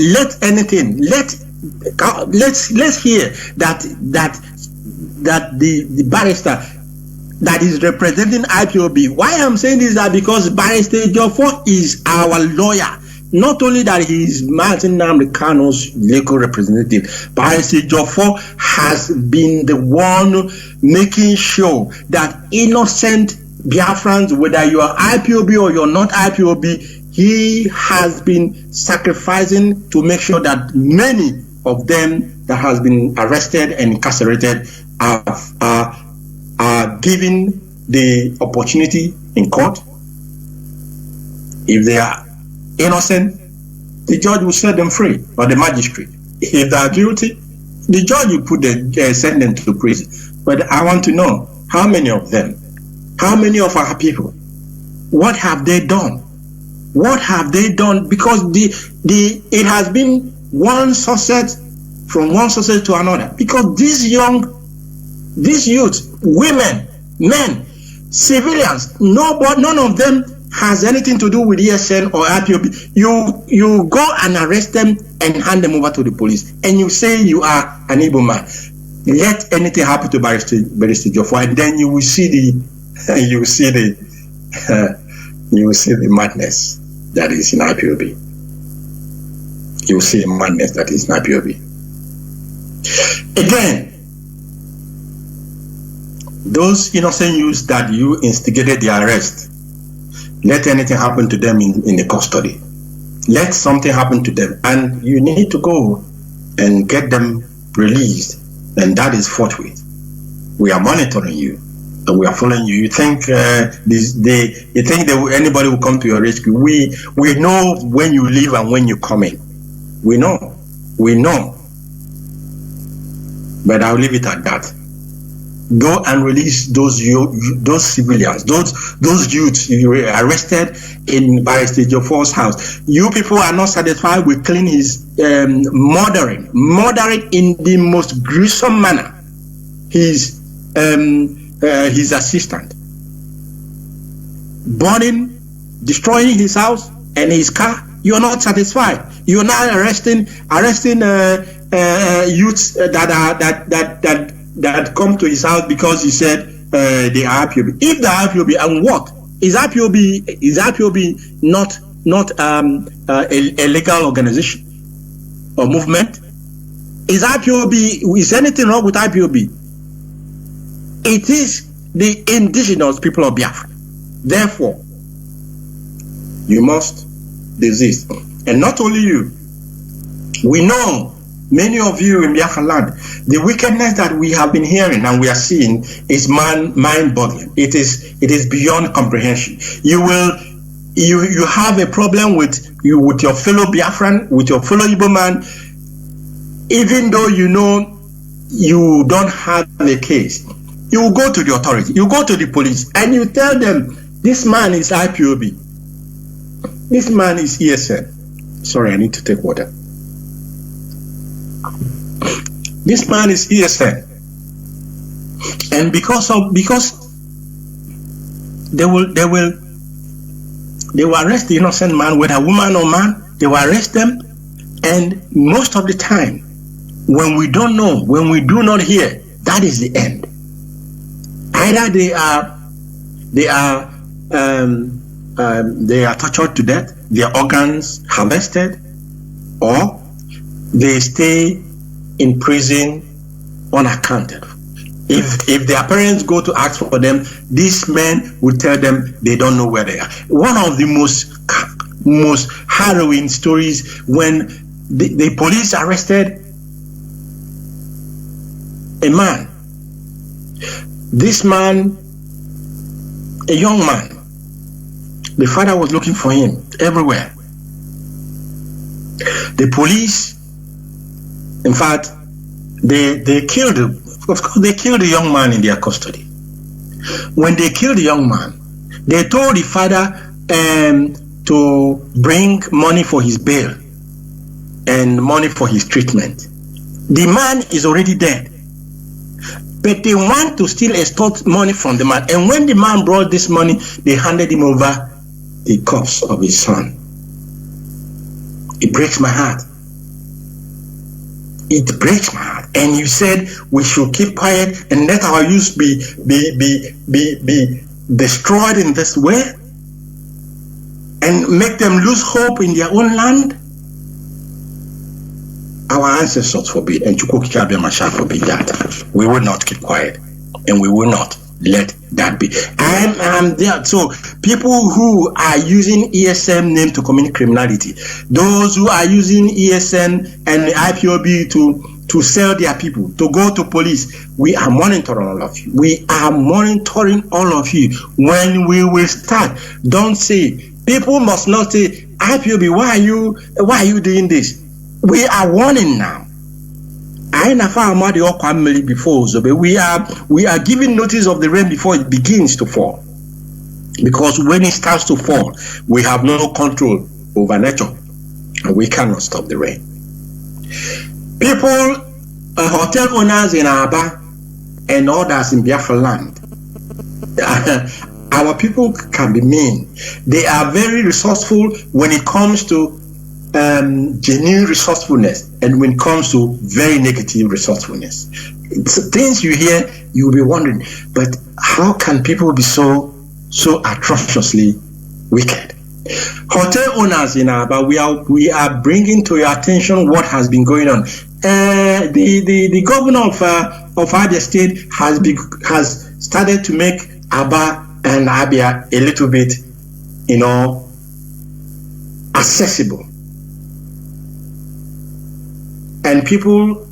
let's hear that the barrister that is representing IPOB. Why I'm saying this is that because Barrister Ejiofor is our lawyer. Not only that he is Martin Nnamdi Kanu's legal representative, Barrister Ejiofor has been the one making sure that innocent Biafrans, whether you are IPOB or you're not IPOB, he has been sacrificing to make sure that many of them that has been arrested and incarcerated are given the opportunity in court. If they are innocent, the judge will set them free, or the magistrate. If they are guilty, the judge will send them to prison. But I want to know, how many of them, how many of our people, what have they done? What have they done? Because it has been one success from one success to another. Because these youth, women, men, civilians, none of them has anything to do with ESN or IPOB. You go and arrest them and hand them over to the police, and you say you are an Igbo man. Let anything happen to Barrister Ejiofor, and then you will see the madness that is in IPOB. You will see the madness that is in IPOB. Again, those innocent youths that you instigated the arrest, let anything happen to them in the custody. Let something happen to them, and you need to go and get them released, and that is forthwith. We are monitoring you. We are following you. You think anybody will come to your rescue? We know when you leave and when you come in. We know. But I'll leave it at that. Go and release those civilians, those youths you were arrested in Barrister Jofor's house. You people are not satisfied with cleaning his murdering in the most gruesome manner. His assistant, burning, destroying his house and his car. You are not satisfied. You are now arresting youths that come to his house because he said they are IPOB. If they are IPOB, and what is IPOB not a legal organization or movement? Is anything wrong with IPOB? It is the indigenous people of Biafra. Therefore, you must desist. And not only you, we know many of you in Biafra land, the wickedness that we have been hearing and we are seeing is mind-boggling. It is beyond comprehension. You have a problem with your fellow Biafran, with your fellow Igbo man, even though you know you don't have a case. You will go to the authority, you go to the police, and you tell them, this man is IPOB. This man is ESN. Sorry, I need to take water. This man is ESN. And because they will arrest the innocent man, whether woman or man, they will arrest them. And most of the time, when we don't know, when we do not hear, that is the end. Either they are tortured to death, their organs harvested, or they stay in prison unaccounted. If their parents go to ask for them, these men will tell them they don't know where they are. One of the most harrowing stories, when the police arrested a man. This man, a young man, the father was looking for him everywhere. The police, in fact, they killed him. Of course, they killed the young man in their custody. When they killed the young man, they told the father to bring money for his bail and money for his treatment. The man is already dead, but they want to still extort money from the man. And when the man brought this money, they handed him over the corpse of his son. It breaks my heart. It breaks my heart. And you said we should keep quiet and let our youth be destroyed in this way and make them lose hope in their own land. Our ancestors forbid, and Chukwu shall forbid that. We will not keep quiet, and we will not let that be. I'm there. So people who are using ESN name to commit criminality, those who are using ESN and IPOB to sell their people, to go to police, we are monitoring all of you. We are monitoring all of you. When we will start, don't say, people must not say, IPOB, why are you doing this? We are warning now. I never before, so we are giving notice of the rain before it begins to fall. Because when it starts to fall, we have no control over nature, and we cannot stop the rain. People, hotel owners in Aba and others in Biafra land, our people can be mean. They are very resourceful when it comes to genuine resourcefulness, and when it comes to very negative resourcefulness. It's things you hear, you'll be wondering, but how can people be so atrociously wicked? Hotel owners in Aba, we are bringing to your attention what has been going on. The governor of Abia State has started to make Aba and Abia a little bit, accessible. And people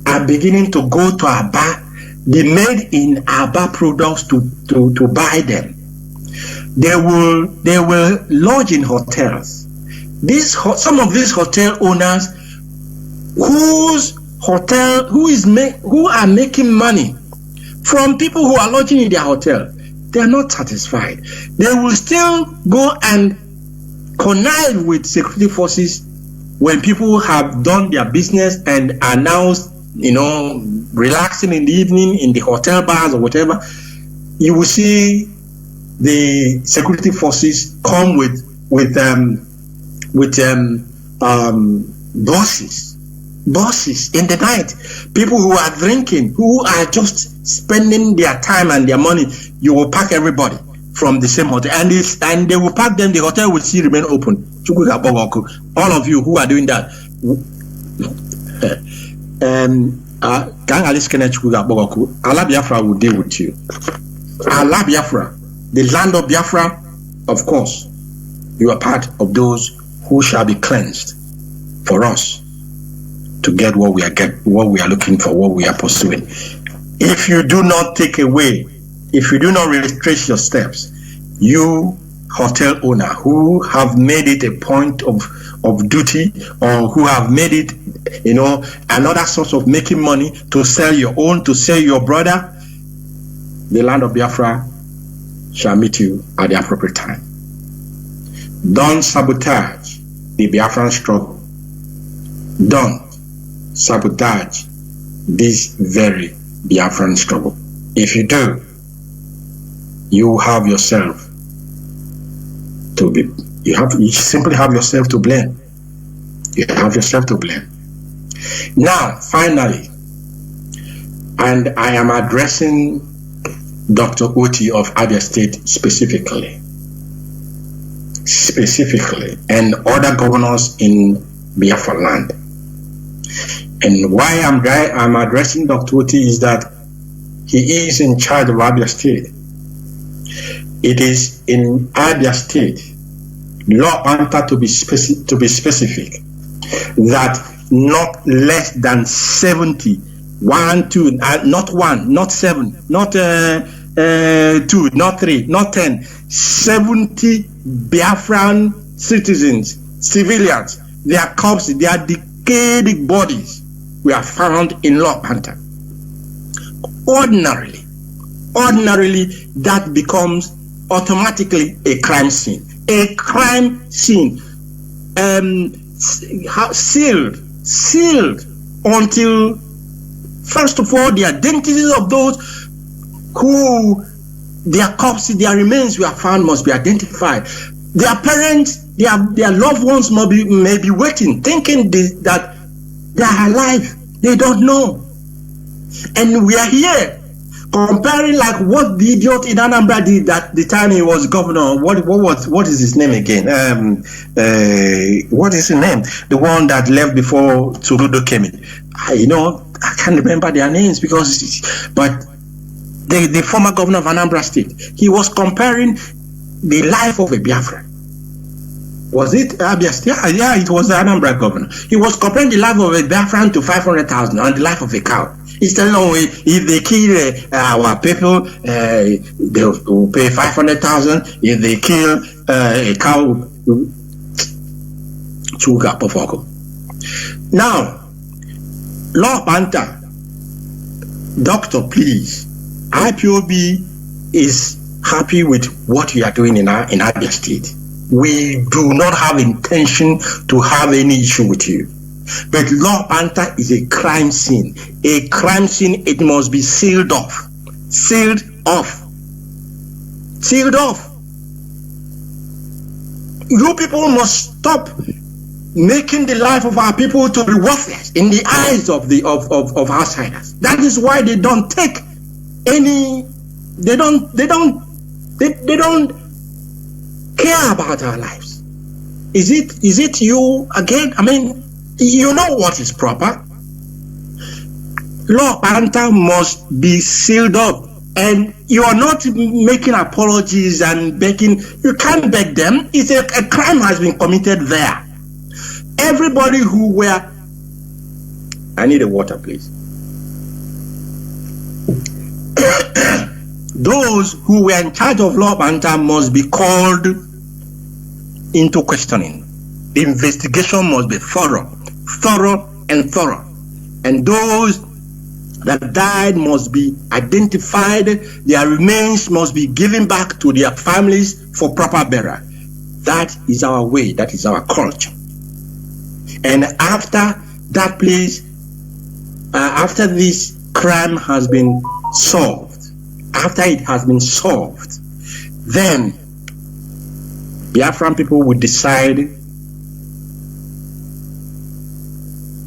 are beginning to go to Aba the made in Aba products to buy them. They will lodge in hotels. Some of these hotel owners who are making money from people who are lodging in their hotel, they are not satisfied. They will still go and connive with security forces when people have done their business and are now, relaxing in the evening in the hotel bars or whatever. You will see the security forces come with buses in the night. People who are drinking, who are just spending their time and their money. You will pack everybody from the same hotel, and they will pack them. The hotel will still remain open. All of you who are doing that, Allah Biafra will deal with you. Allah Biafra, the land of Biafra, of course, you are part of those who shall be cleansed for us to get what we are looking for, what we are pursuing. If you do not take away, if you do not retrace your steps, you hotel owner who have made it a point of duty, or who have made it, another source of making money to sell your own, to sell your brother, the land of Biafra shall meet you at the appropriate time. Don't sabotage the Biafran struggle. Don't sabotage this very Biafran struggle. If you do, you have yourself to be. You simply have yourself to blame. You have yourself to blame. Now, finally, and I am addressing Dr. Oti of Abia State specifically, and other governors in Biafra land. And why I'm addressing Dr. Oti is that he is in charge of Abia State. It is in Abia State, law enter to be specific, that not less than 70, not 1, not 7, not 2, not 3, not 10, 70 Biafran citizens, civilians, their corpses, their decayed bodies were found in Law Panther. Ordinarily, that becomes automatically a crime scene. A crime scene, sealed until, first of all, the identities of those who their corpses, their remains were found must be identified. Their parents, their loved ones may be waiting, thinking that they are alive. They don't know. And we are here comparing like what the idiot in Anambra did at the time he was governor. What is his name again? What is his name? The one that left before Tsurudo came in. I can't remember their names but the former governor of Anambra State, he was comparing the life of a Biafra. Was it Abia State? Yeah, it was the Anambra governor. He was comparing the life of a Biafran to 500,000 and the life of a cow. He's telling them, if they kill our people, they will pay 500,000. If they kill a cow, Chika Pofoko. Now, Law Panther, doctor, please. IPOB is happy with what you are doing in Abia State. We do not have intention to have any issue with you. But Law Panther is a crime scene. A crime scene, it must be sealed off. Sealed off. Sealed off. You people must stop making the life of our people to be worthless in the eyes of outsiders. That is why they don't take any, they don't care about our lives. Is it you again? I mean, you know what is proper. Law Panther must be sealed up, and you are not making apologies and begging. You can't beg them. It's a crime has been committed there. Everybody who were, I need a water, please. those who were in charge of law Banta must be called into questioning. The investigation must be thorough. And those that died must be identified. Their remains must be given back to their families for proper burial. That is our way. That is our culture. And after that place, after this crime has been solved, then Biafran people would decide,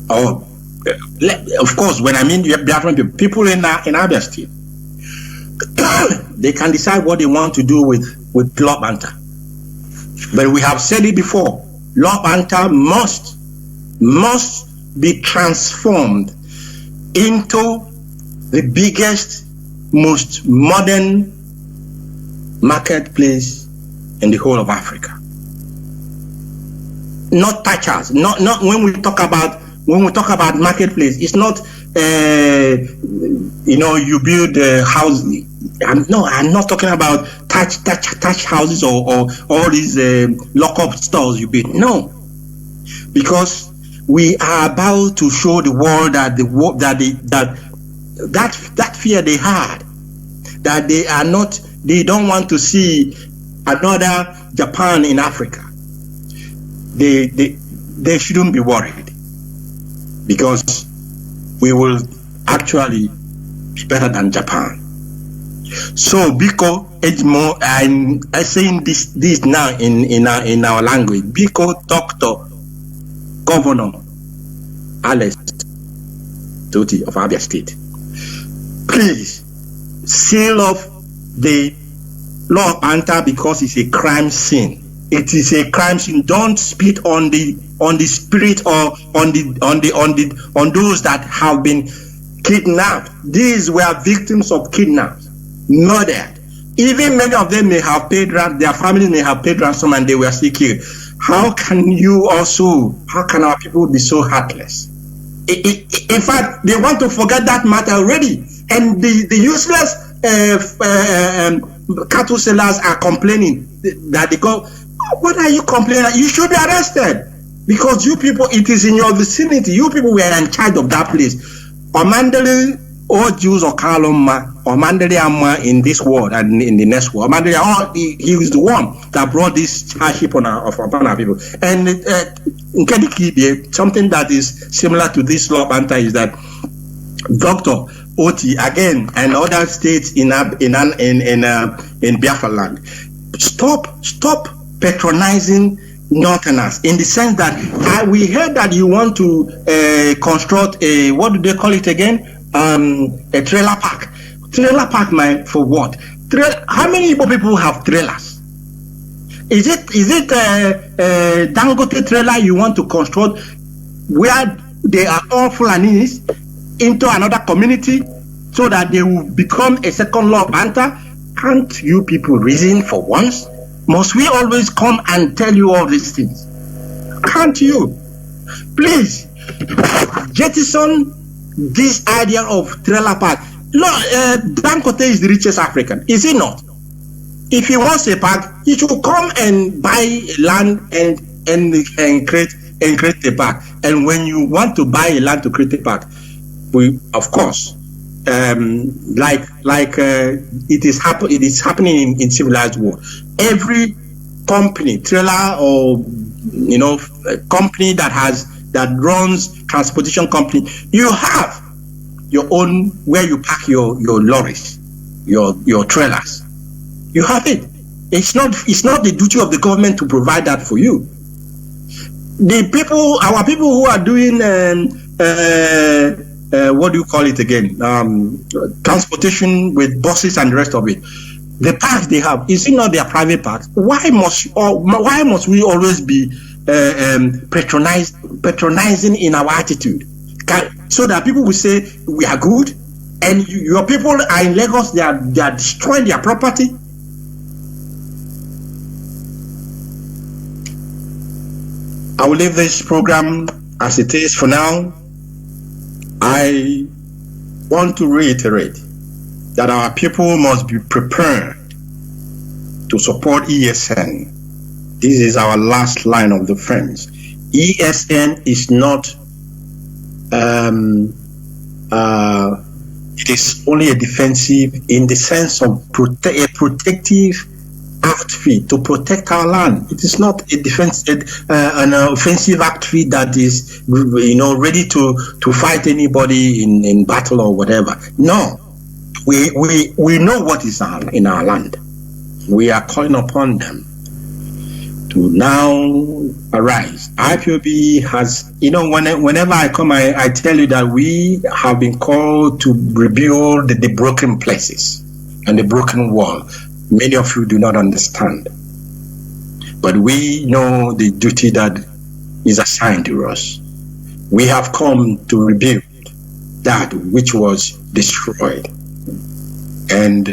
of course, when I mean Biafran people in Abia State, they can decide what they want to do with Law Banta. But we have said it before, Law Banta must be transformed into the biggest, most modern marketplace in the whole of Africa. Not touchers. Not when we talk about marketplace. It's not you build a house. I'm not talking about touch houses or all these lock-up stores you build. No, because we are about to show the world that that fear they had, that they don't want to see another Japan in Africa. They shouldn't be worried, because we will actually be better than Japan. So Biko Edmo, I'm saying this now in our language. Biko Doctor Governor Alex Tuti of Abia State, please seal off the Law Banta, because it's a crime scene. It is a crime scene. Don't spit on the spirit or on those that have been kidnapped. These were victims of kidnaps, murdered. Even many of them may have paid ransom. Their families may have paid ransom, and they were still killed. How can our people be so heartless? In fact, they want to forget that matter already. And the useless cattle sellers are complaining that they go, what are you complaining? You should be arrested, because you people, it is in your vicinity. You people were in charge of that place. Omandele or Jews or Kaloma or Mandele Amma in this world and in the next world. Mandele, he was the one that brought this hardship upon our people. And in Kedikibie, something that is similar to this Law Banta is that Dr. Oti again and other states in Biafra land, stop patronizing Northerners, in the sense that we heard that you want to construct a, what do they call it again? A trailer park. Trailer park, man, for what? How many Igbo people have trailers? Is it Dangote trailer you want to construct where they are all Fulanis into another community so that they will become a second Law Banta? Can't you people reason for once? Must we always come and tell you all these things? Can't you? Please, jettison this idea of trailer park. No, Dangote is the richest African, is he not? If he wants a park, he should come and buy land and create a park. And when you want to buy a land to create a park, we, of course, it is happening in civilized world. Every company, trailer or company that runs transportation company, you have your own where you park your lorries, your trailers. You have it. It's not the duty of the government to provide that for you. The people, our people who are doing what do you call it again? Transportation with buses and the rest of it. The parks they have, is it not their private parks? Why must we always be patronizing in our attitude? So that people will say we are good, and your people are in Lagos, they are destroying their property. I will leave this program as it is for now. I want to reiterate that our people must be prepared to support ESN. This is our last line of defense. ESN is not, it is only a defensive in the sense of a protective outfit to protect our land. It is not a an offensive outfit that is, ready to fight anybody in battle or whatever. No, we know what is in our land. We are calling upon them to now arise. IPOB has, whenever I come, I tell you that we have been called to rebuild the broken places and the broken wall. Many of you do not understand. But we know the duty that is assigned to us. We have come to rebuild that which was destroyed. And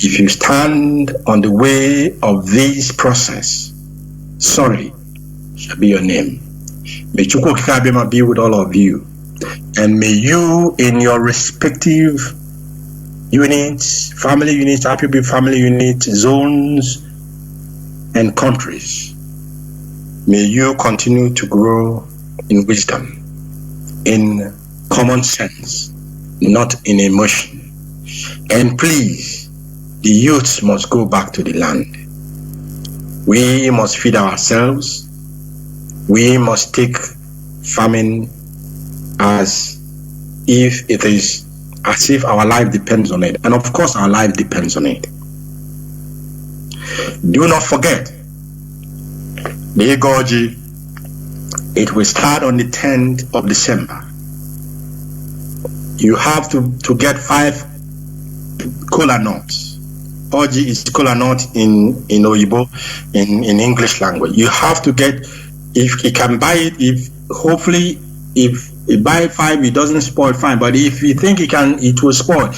if you stand on the way of this process, sorry shall be your name. May Chukwu Kikabema be with all of you. And may you in your respective units, family units, IPOB family units, zones, and countries, may you continue to grow in wisdom, in common sense, not in emotion. And please, the youths must go back to the land. We must feed ourselves. We must take farming as if our life depends on it. And of course, our life depends on it. Do not forget, the Edoziem, it will start on the 10th of December. You have to get 5 kola nuts. Oji is kola nut in Oyibo, in English language. You have to get, if you can buy it, if you buy 5, it doesn't spoil, fine. But if you think it will spoil.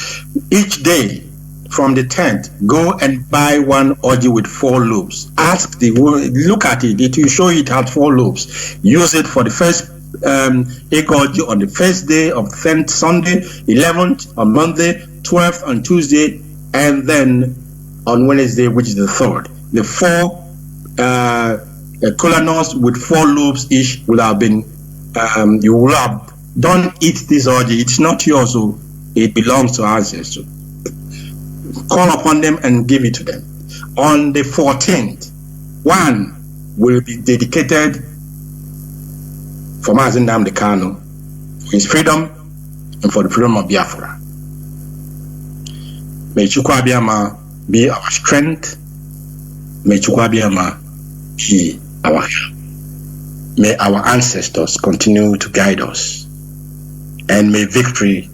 Each day from the 10th, go and buy 1 Oji with 4 lobes. Look at it. It will show it has 4 lobes. Use it for the first Edoziem on the first day of 10th Sunday, 11th on Monday, 12th on Tuesday, and then on Wednesday, which is the 3rd. The 4 kola nuts with 4 lobes each will have been, you will have, don't eat this Oji. It's not yours, so it belongs to our ancestors. Call upon them and give it to them. On the 14th, 1 will be dedicated for Mazi Kano, for his freedom and for the freedom of Biafra. May Chukwu Abiyama be our strength. May Chukwu Abiyama be our help. May our ancestors continue to guide us. And may victory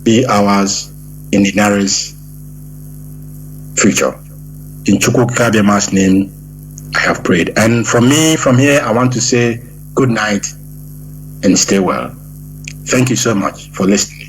be ours in the nearest future. In Chukwu Abiyama's name, I have prayed. And from here, I want to say good night and stay well. Thank you so much for listening.